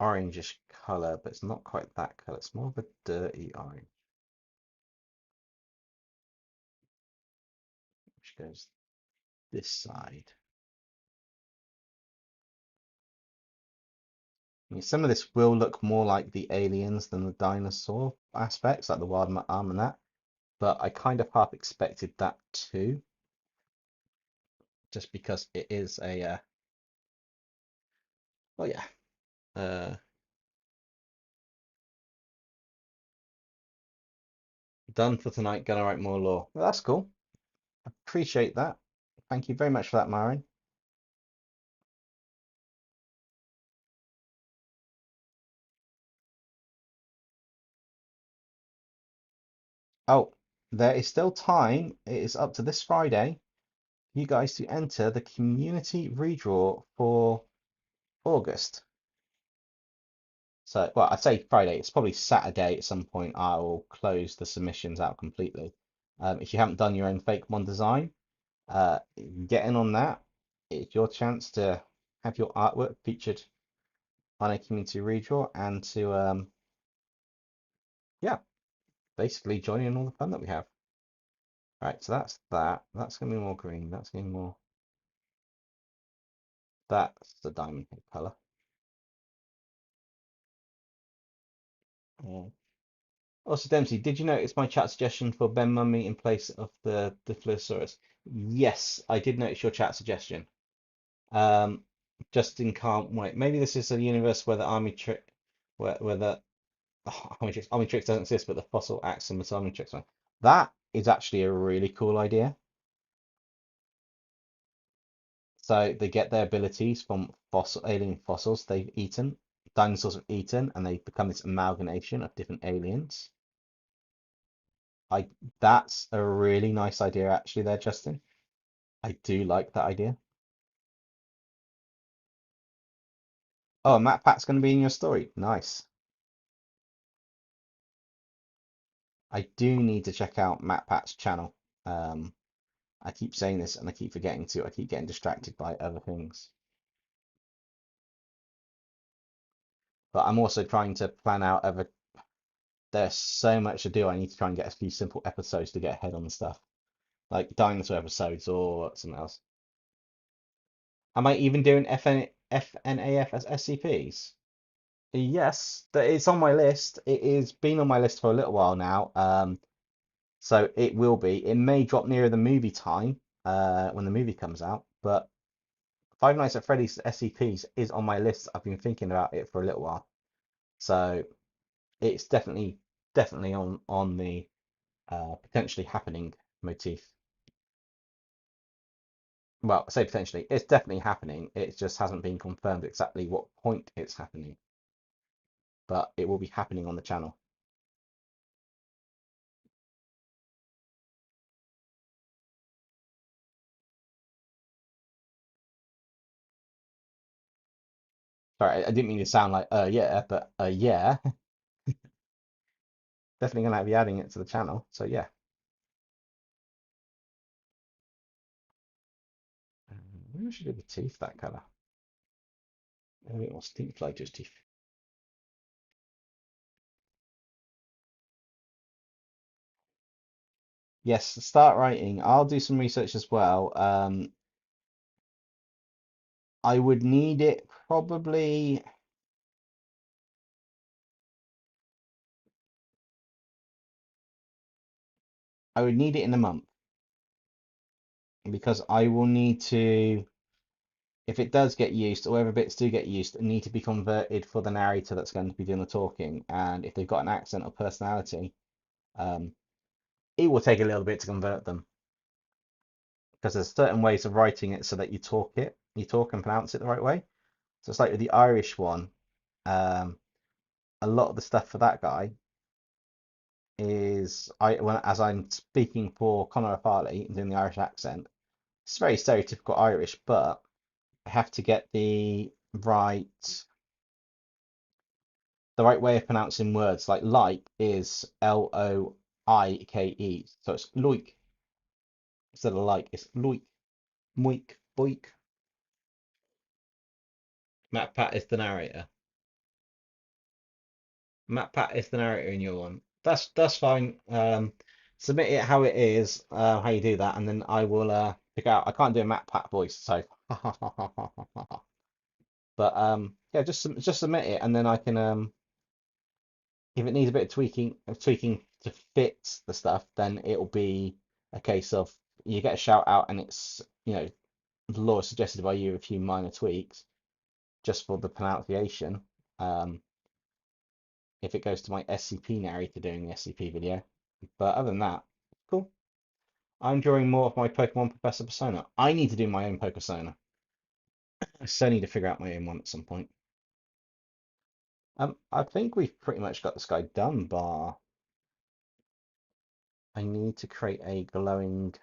orangish color, but it's not quite that color. It's more of a dirty orange, which goes this side. I mean, some of this will look more like the aliens than the dinosaur aspects, like the wild arm and that, but I kind of half expected that too, just because it is a, well, yeah, done for tonight, gonna write more lore. Well, that's cool. Appreciate that. Thank you very much for that, Mari. Oh, there is still time. It is up to this Friday, you guys to enter the community redraw for August. So, well, I'd say Friday. It's probably Saturday at some point. I will close the submissions out completely. If you haven't done your own fake one design, get in on that. It's your chance to have your artwork featured on a community redraw and to, yeah, basically join in all the fun that we have. Right, so that's that. That's gonna be more green. That's gonna be more. That's the diamond color. Yeah. Also, Dempsey, did you notice my chat suggestion for Ben Mummy in place of the Diplosaurus? Yes, I did notice your chat suggestion. Um, Justin can't wait. Maybe this is a universe where the army trick, where the army tricks doesn't exist, but the fossil acts and the army tricks one. That is actually a really cool idea. So they get their abilities from fossil alien fossils they've eaten, dinosaurs have eaten, and they become this amalgamation of different aliens. I That's a really nice idea actually there, Justin. I do like that idea. Oh, Matt Pat's going to be in your story. Nice. I do need to check out Matt Pat's channel. Um, I keep saying this and I keep forgetting to. I keep getting distracted by other things. But I'm also trying to plan out other. There's so much to do. I need to try and get a few simple episodes to get ahead on the stuff, like dinosaur episodes or something else. Am I even doing FNAF as SCPs? Yes, that it's on my list. It has been on my list for a little while now. So it will be. It may drop nearer the movie time, when the movie comes out, but Five Nights at Freddy's SCPs is on my list. I've been thinking about it for a little while. So it's definitely on the potentially happening motif. Well, I say potentially, it's definitely happening. It just hasn't been confirmed exactly what point it's happening, but it will be happening on the channel. Sorry, I didn't mean to sound like yeah, but yeah, definitely gonna be adding it to the channel. So yeah. Maybe we should do the teeth that color. Maybe it wants teeth like just teeth. Yes, start writing. I'll do some research as well. I would need it probably. I would need it in a month because I will need to, if it does get used, or whatever bits do get used, need to be converted for the narrator that's going to be doing the talking. And if they've got an accent or personality, um, it will take a little bit to convert them because there's certain ways of writing it so that you talk and pronounce it the right way. So it's like with the Irish one, um, a lot of the stuff for that guy is as I'm speaking for Conor Farley and doing the Irish accent, it's very stereotypical Irish, but I have to get the right way of pronouncing words. Like is Loike, so it's loik instead of like. It's loik, moik, boik. Matt Pat is the narrator. Matt Pat is the narrator in your one. That's fine. Submit it how it is, how you do that, and then I will pick out. I can't do a Matt Pat voice, so but yeah, just submit it, and then I can if it needs a bit of tweaking to fit the stuff, then it'll be a case of you get a shout out, and it's the law is suggested by you a few minor tweaks just for the pronunciation. Um, if it goes to my SCP narrator doing the SCP video. But other than that, cool. I'm drawing more of my Pokemon Professor persona. I need to do my own Pokesona. I still need to figure out my own one at some point. I think we've pretty much got this guy done, bar I need to create a glowing.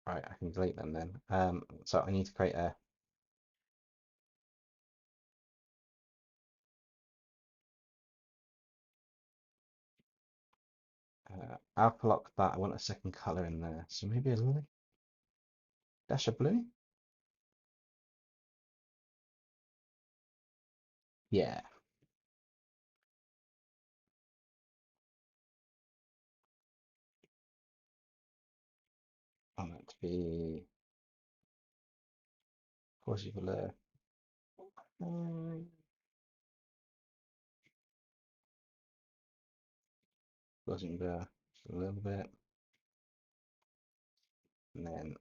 Right, I can delete them then. So I need to create a alpha lock that. I want a second color in there, so maybe a little dash of blue. Yeah, I want it to be quasi blue. Quasi blue, just a little bit, and then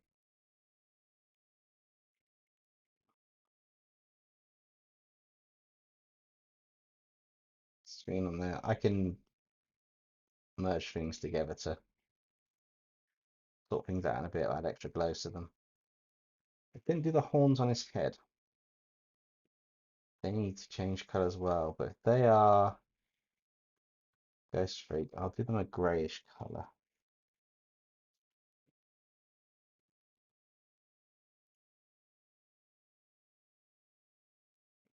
screen on there. I can merge things together to sort things out in a bit, add extra glows to them. I didn't do the horns on his head. They need to change colour as well, but if they are Ghost Freak, I'll do them a greyish colour.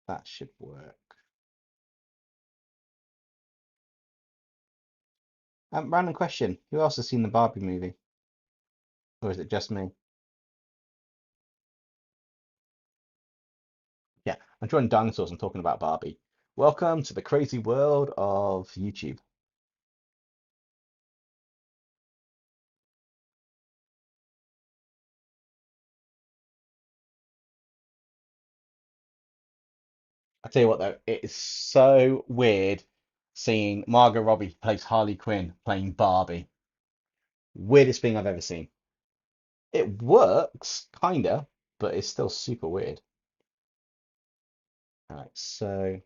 That should work. Random question. Who else has seen the Barbie movie? Or is it just me? Yeah, I'm drawing dinosaurs and talking about Barbie. Welcome to the crazy world of YouTube. I tell you what though, it is so weird seeing Margot Robbie plays Harley Quinn playing Barbie. Weirdest thing I've ever seen. It works, kinda, but it's still super weird. All right, so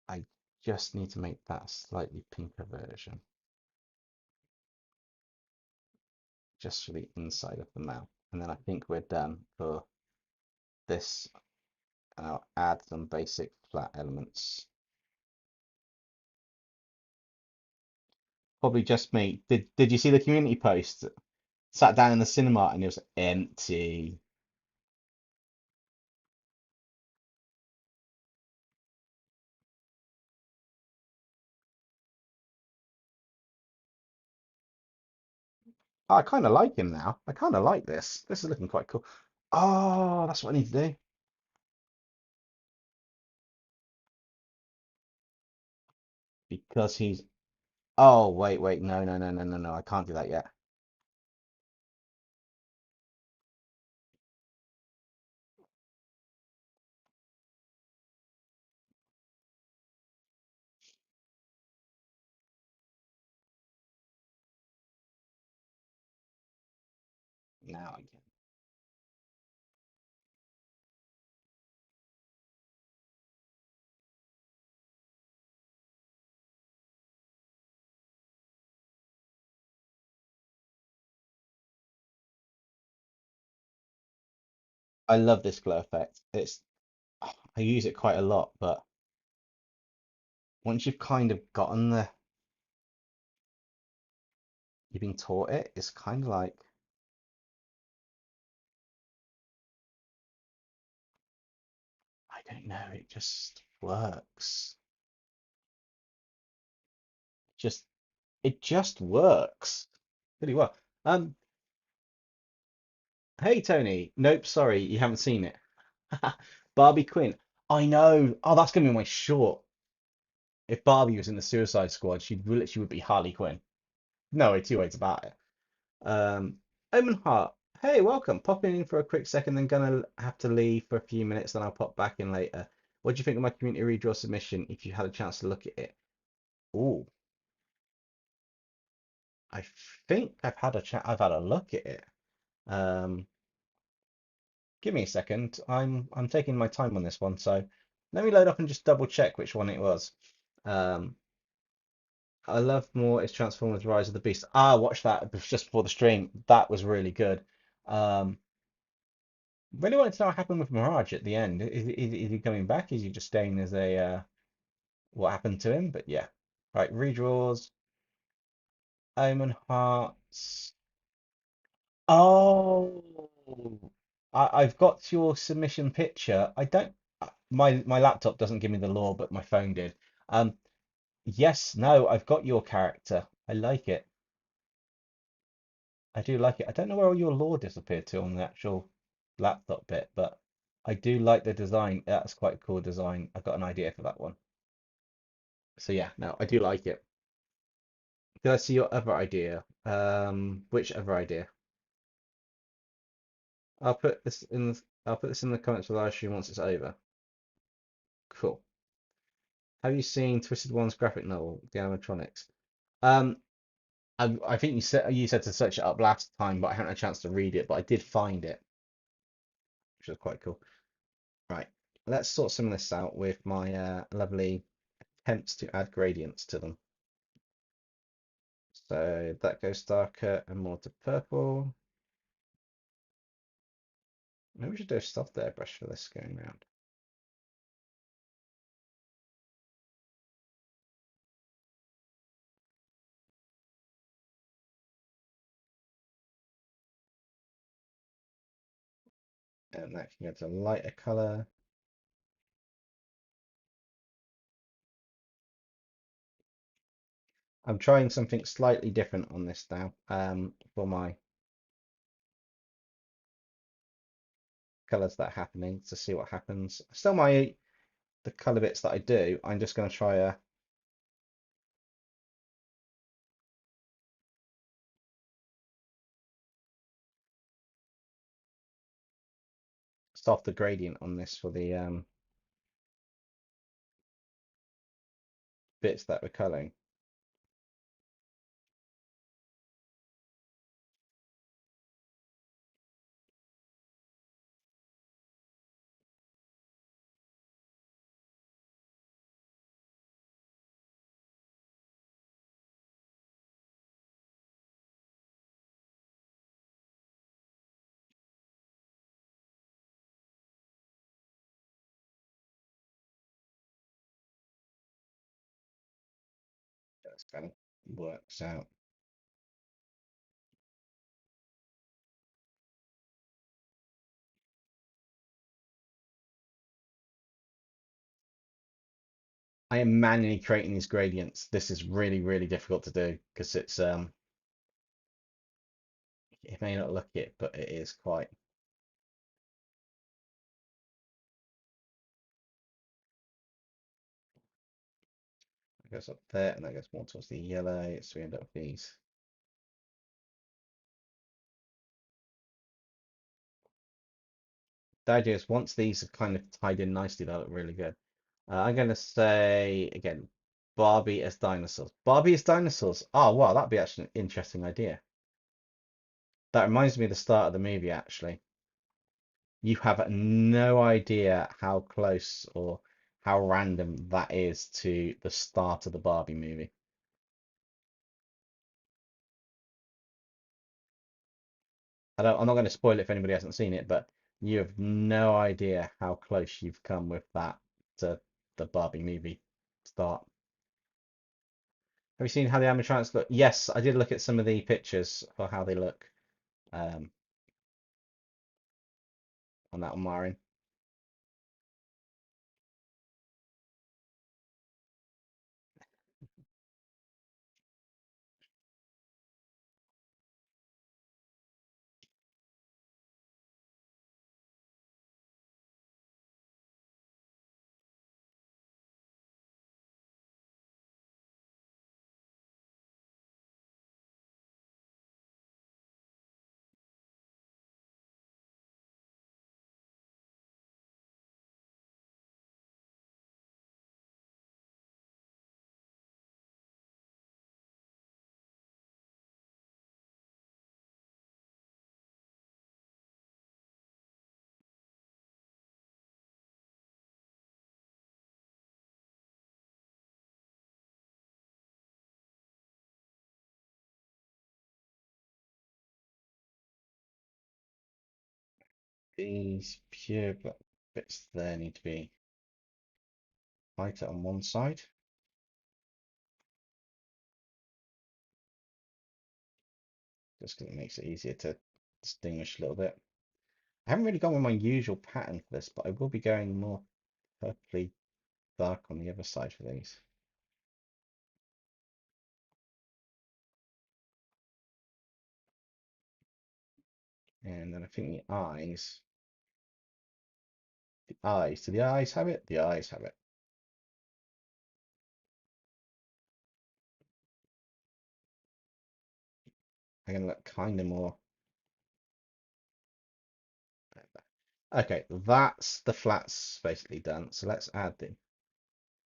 I just need to make that a slightly pinker version, just for the inside of the mouth. And then I think we're done for this. And I'll add some basic flat elements. Probably just me. Did you see the community post Sat down in the cinema and it was empty. I kind of like him now. I kind of like this. This is looking quite cool. Oh, that's what I need to do. Because he's. Oh, wait, wait. No, no, no, no, no, no. I can't do that yet. Now I can. I love this glow effect. I use it quite a lot, but once you've kind of gotten you've been taught it, it's kind of like, I don't know, it just works. Just, it just works pretty well. Hey Tony. Nope, sorry, you haven't seen it. Barbie Quinn. I know. Oh, that's gonna be my short. If Barbie was in the Suicide Squad, she literally would be Harley Quinn. No two ways about it. Omen Hart. Hey, welcome. Popping in for a quick second, then gonna have to leave for a few minutes, then I'll pop back in later. What do you think of my community redraw submission if you had a chance to look at it? Oh, I think I've had a look at it. Um, Give me a second. I'm taking my time on this one, so let me load up and just double check which one it was. Um, I love more is Transformers Rise of the Beast. Ah, watch that just before the stream. That was really good. Um, really wanted to know what happened with Mirage at the end. Is he coming back? Is he just staying as a what happened to him? But yeah. Right, redraws, Omen Hearts. Oh, I've got your submission picture. I don't. My laptop doesn't give me the law, but my phone did. Um, yes, no, I've got your character. I like it. I do like it. I don't know where all your lore disappeared to on the actual laptop bit, but I do like the design. That's quite a cool design. I've got an idea for that one. So yeah, no, I do like it. Did I see your other idea? Which other idea? I'll put this in. I'll put this in the comments for the live stream once it's over. Cool. Have you seen Twisted One's graphic novel, The Animatronics? Um, I think you said to search it up last time, but I hadn't had a chance to read it. But I did find it, which is quite cool. Right, let's sort some of this out with my lovely attempts to add gradients to them. So that goes darker and more to purple. Maybe we should do a soft airbrush for this going around. And that can go to a lighter color. I'm trying something slightly different on this now for my colors that are happening to see what happens. Still the color bits that I do, I'm just going to try a softer gradient on this for the bits that we're coloring. That's kind of works out. I am manually creating these gradients. This is really, really difficult to do because it may not look it, but it is quite. It goes up there and that goes more towards the yellow, so we end up with these. The idea is once these are kind of tied in nicely, they'll look really good. I'm going to say, again, Barbie as dinosaurs. Barbie as dinosaurs. Oh, wow, that'd be actually an interesting idea. That reminds me of the start of the movie, actually. You have no idea how close or how random that is to the start of the Barbie movie. I'm not going to spoil it if anybody hasn't seen it, but you have no idea how close you've come with that to the Barbie movie start. Have you seen how the animatronics look? Yes, I did look at some of the pictures for how they look um, on that one, Marin. These pure black bits there need to be lighter on one side. Just because it makes it easier to distinguish a little bit. I haven't really gone with my usual pattern for this, but I will be going more purpley dark on the other side for these. And then I think do the eyes have it? The eyes have it. I'm going to look kind of more. Okay, that's the flats basically done. So let's add them.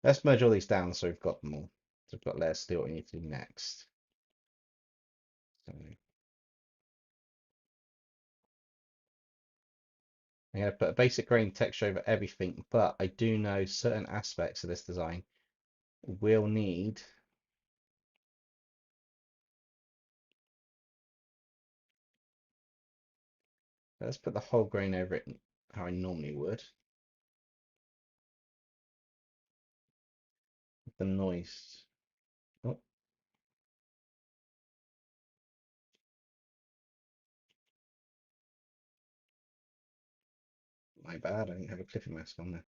Let's merge all these down so we've got them all. So we've got, let's do what we need to do next. So I'm going to put a basic grain texture over everything, but I do know certain aspects of this design will need. Let's put the whole grain over it how I normally would. The noise. Oh, my bad, I didn't have a clipping mask on there.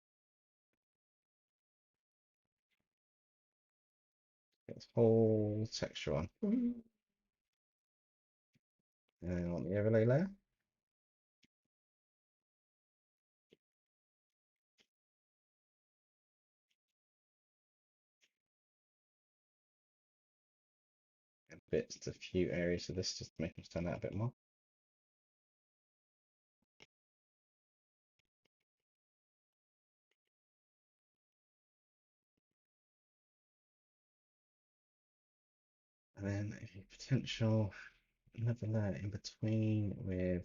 Get this whole texture on. And on the overlay layer. And bits to a few areas of this just to make them stand out a bit more. And then a potential another layer in between with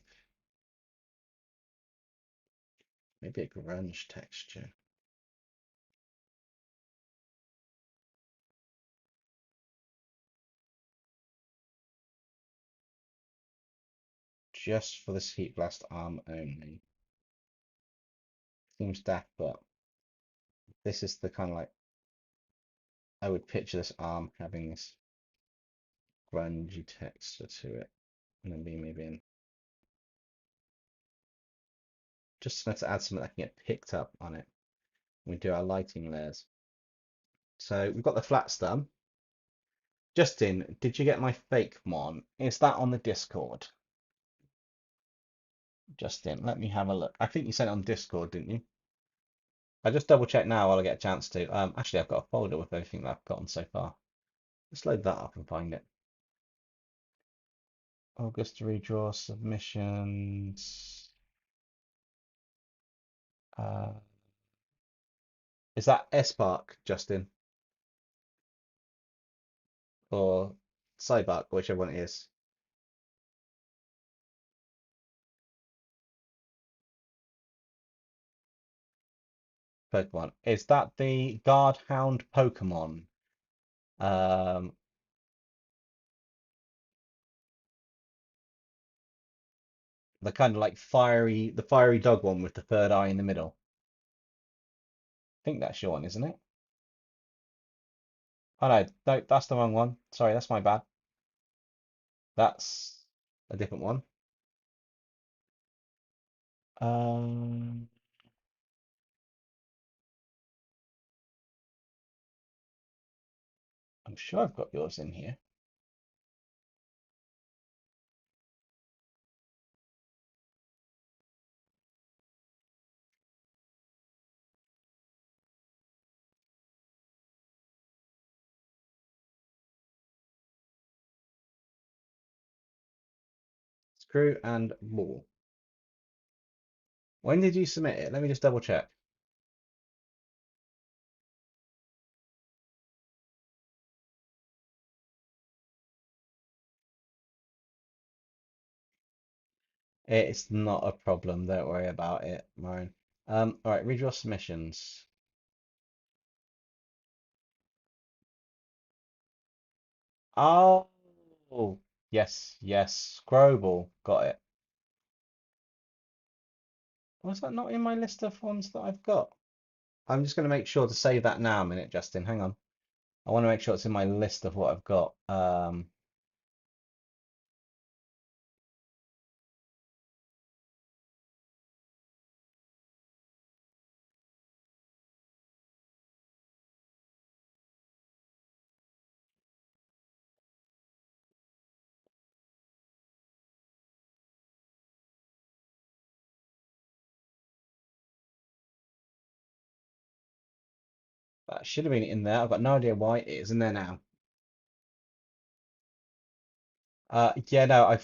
maybe a grunge texture. Just for this heat blast arm only. Seems daft, but this is the kind of like I would picture this arm having this grungy texture to it, and then being maybe in just to add something that can get picked up on it. We do our lighting layers. So we've got the flats done. Justin, did you get my fake one? Is that on the Discord? Justin, let me have a look. I think you sent it on Discord, didn't you? I just double check now while I get a chance to. Actually, I've got a folder with everything that I've gotten so far. Let's load that up and find it. August redraw submissions. Uh, is that SPark, Justin? Or Cybark, whichever one it is? Pokemon. Is that the Guard Hound Pokemon? Um, the kind of like the fiery dog one with the third eye in the middle. I think that's your one, isn't it? Oh no, that's the wrong one. Sorry, that's my bad. That's a different one. Um, I'm sure I've got yours in here. Screw and ball. When did you submit it? Let me just double check. It's not a problem. Don't worry about it, Marin. All right, read your submissions. Oh, yes, yes. Scrobble. Got it. Was that not in my list of ones that I've got? I'm just going to make sure to save that now a minute, Justin. Hang on. I want to make sure it's in my list of what I've got. That should have been in there. I've got no idea why it is in there now. Yeah, no, I've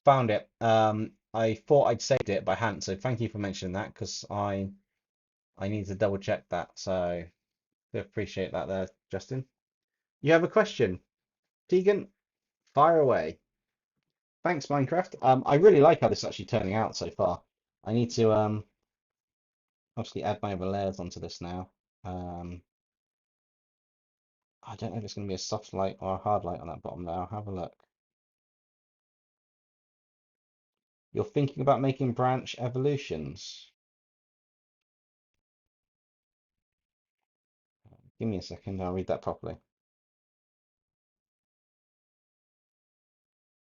found it. I thought I'd saved it, but I hadn't. So thank you for mentioning that because I need to double check that. So I appreciate that there, Justin. You have a question, Tegan? Fire away. Thanks, Minecraft. I really like how this is actually turning out so far. I need to obviously add my other layers onto this now. Um, I don't know if it's going to be a soft light or a hard light on that bottom there. I'll have a look. You're thinking about making branch evolutions. Give me a second, I'll read that properly.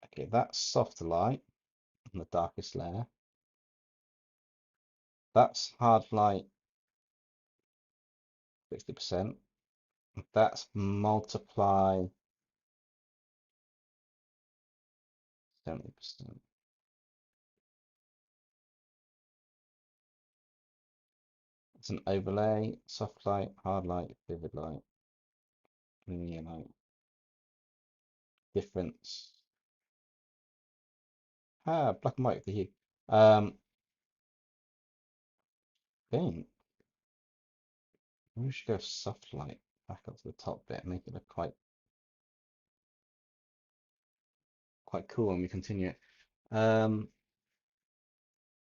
Okay, that's soft light on the darkest layer. That's hard light 60%. That's multiply 70%. It's an overlay, soft light, hard light, vivid light, linear light. Difference. Ah, black and white for you. Then we should go soft light back up to the top bit, make it look quite cool when we continue it.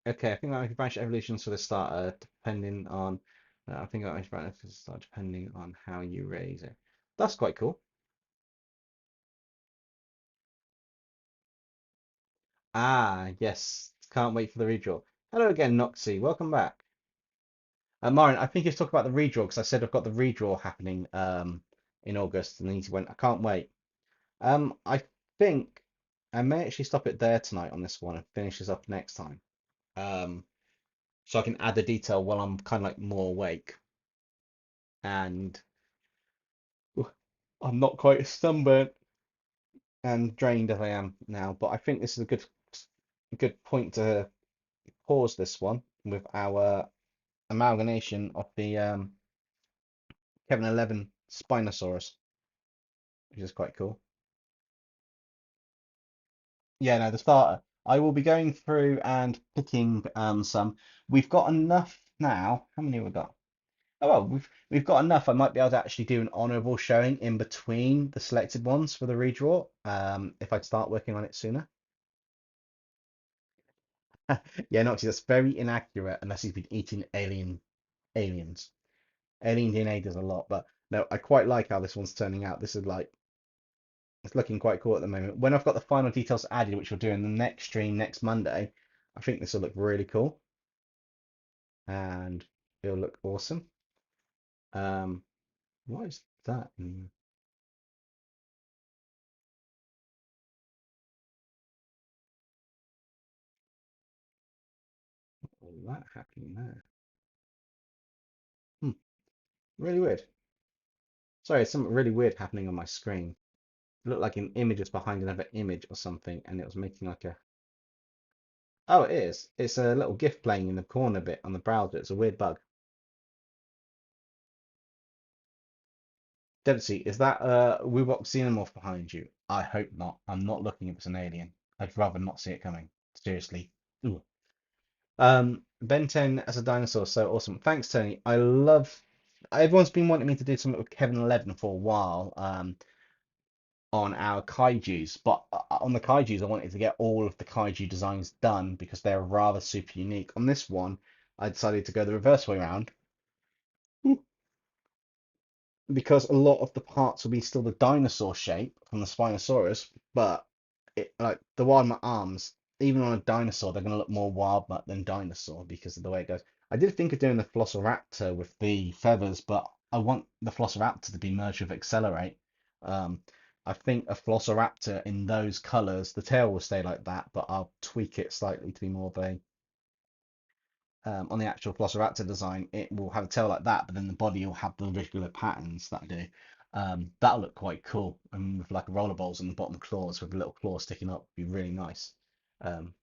Okay, I think that we can branch evolutions for the starter, depending on. I think that we can branch for the start depending on how you raise it. That's quite cool. Ah, yes. Can't wait for the redraw. Hello again, Noxy. Welcome back. Marin, I think you've talked about the redraw because I said I've got the redraw happening in August, and then he went, I can't wait. I think I may actually stop it there tonight on this one and finish this up next time. Um, so I can add the detail while I'm kind of like more awake. And I'm not quite as sunburnt and drained as I am now, but I think this is a good point to pause this one with our amalgamation of the Kevin 11 Spinosaurus, which is quite cool. Yeah, no, the starter. I will be going through and picking some. We've got enough now. How many have we got? Oh well, we've got enough. I might be able to actually do an honourable showing in between the selected ones for the redraw. If I'd start working on it sooner. Yeah, no, that's very inaccurate unless he's been eating aliens. Alien DNA does a lot, but no, I quite like how this one's turning out. This is like it's looking quite cool at the moment. When I've got the final details added, which we'll do in the next stream next Monday, I think this will look really cool and it'll look awesome. Um, what is that? All that happening there? Hmm, really weird. Sorry, something really weird happening on my screen. It looked like an image was behind another image or something, and it was making like a. Oh, it is. It's a little GIF playing in the corner bit on the browser. It's a weird bug. Dempsey, is that a Wewok Xenomorph behind you? I hope not. I'm not looking if it's an alien. I'd rather not see it coming. Seriously. Ooh. Ben 10 as a dinosaur, so awesome. Thanks, Tony. I love. Everyone's been wanting me to do something with Kevin 11 for a while. On our kaijus, but on the kaijus, I wanted to get all of the kaiju designs done because they're rather super unique. On this one, I decided to go the reverse way around because a lot of the parts will be still the dinosaur shape from the Spinosaurus, but like the wild mutt arms, even on a dinosaur, they're going to look more wild mutt than dinosaur because of the way it goes. I did think of doing the Velociraptor with the feathers, but I want the Velociraptor to be merged with Accelerate. Um, I think a Velociraptor in those colors, the tail will stay like that, but I'll tweak it slightly to be more of a on the actual Velociraptor design, it will have a tail like that, but then the body will have the regular patterns that I do. That'll look quite cool, and with like rollerballs on the bottom claws with a little claw sticking up, would be really nice. Um,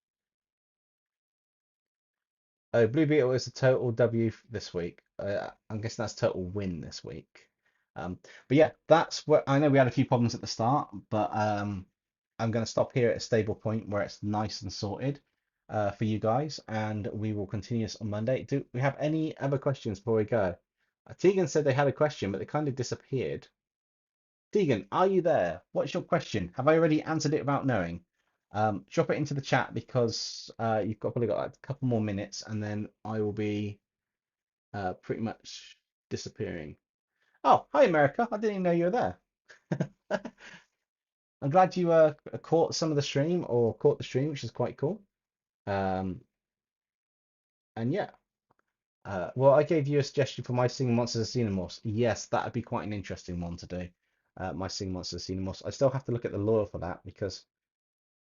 oh, Blue Beetle is a total W this week. I'm guessing that's total win this week. But yeah, that's what I know. We had a few problems at the start, but I'm going to stop here at a stable point where it's nice and sorted for you guys, and we will continue this on Monday. Do we have any other questions before we go? Tegan said they had a question, but they kind of disappeared. Tegan, are you there? What's your question? Have I already answered it without knowing? Drop it into the chat because you've probably got like a couple more minutes, and then I will be pretty much disappearing. Oh, hi America! I didn't even know you were there. I'm glad you caught some of the stream or caught the stream, which is quite cool. Um, and yeah, well, I gave you a suggestion for my Singing Monsters of Xenomorphs. Yes, that would be quite an interesting one to do. My Singing Monsters of Xenomorphs. I still have to look at the lore for that because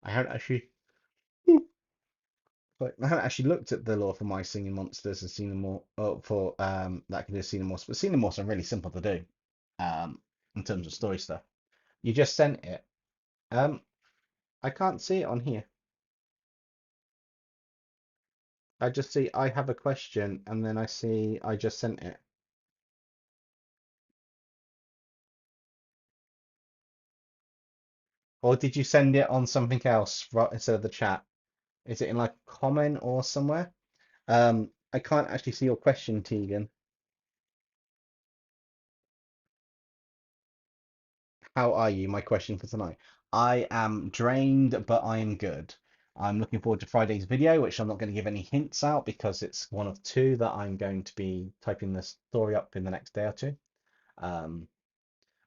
I haven't actually, but I haven't actually looked at the lore for my Singing Monsters and Xenomorph for that I can do Xenomorphs. But Xenomorphs are really simple to do in terms of story stuff. You just sent it. Um, I can't see it on here. I just see I have a question and then I see I just sent it. Or did you send it on something else right instead of the chat? Is it in like a comment or somewhere? I can't actually see your question, Tegan. How are you? My question for tonight. I am drained, but I am good. I'm looking forward to Friday's video, which I'm not going to give any hints out because it's one of two that I'm going to be typing the story up in the next day or two. Um,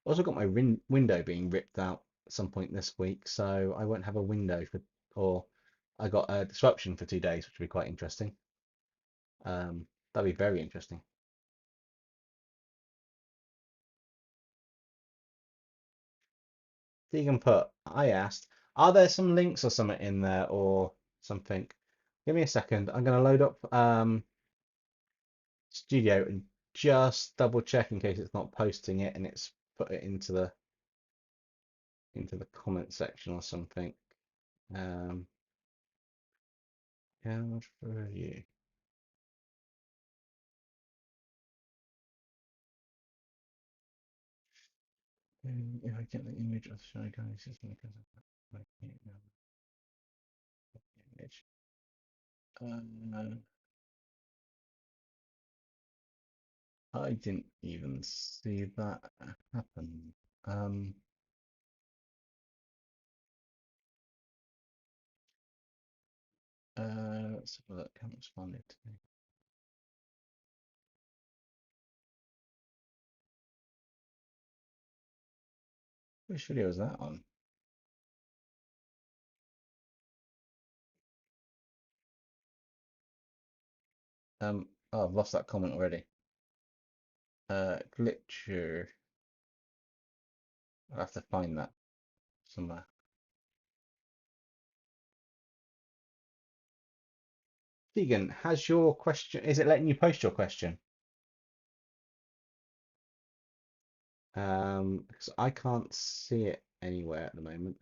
also got my window being ripped out at some point this week, so I won't have a window for, or I got a disruption for 2 days, which will be quite interesting. That'll be very interesting. Deegan put, I asked, are there some links or something in there or something? Give me a second. I'm going to load up Studio and just double check in case it's not posting it and it's put it into the into the comment section or something. Code for you. If I get the image of Shy Guys, just like image. I didn't even see that happen. Let's have a look. Haven't responded to me. Which video is that on? Oh, I've lost that comment already. Glitcher. I'll have to find that somewhere. Vegan, has your question, is it letting you post your question? Because I can't see it anywhere at the moment.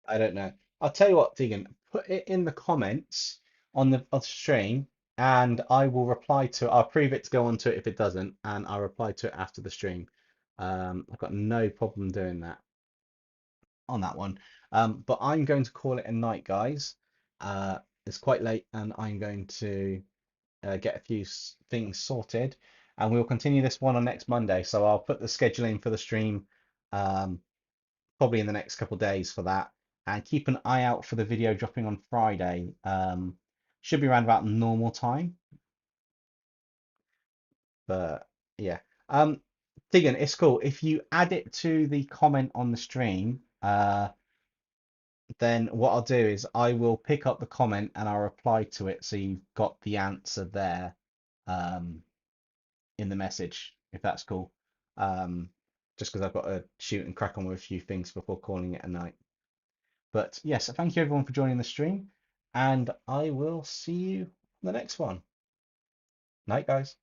I don't know. I'll tell you what, Tegan, put it in the comments on the stream, and I will reply to it. I'll prove it to go onto it if it doesn't, and I'll reply to it after the stream. I've got no problem doing that on that one. But I'm going to call it a night, guys. It's quite late, and I'm going to get a few things sorted, and we'll continue this one on next Monday. So I'll put the scheduling for the stream. Probably in the next couple of days for that. And keep an eye out for the video dropping on Friday. Should be around about normal time. But yeah. Tegan, it's cool. If you add it to the comment on the stream, then what I'll do is I will pick up the comment and I'll reply to it so you've got the answer there in the message, if that's cool. Just because I've got to shoot and crack on with a few things before calling it a night. But yes, thank you everyone for joining the stream, and I will see you on the next one. Night, guys.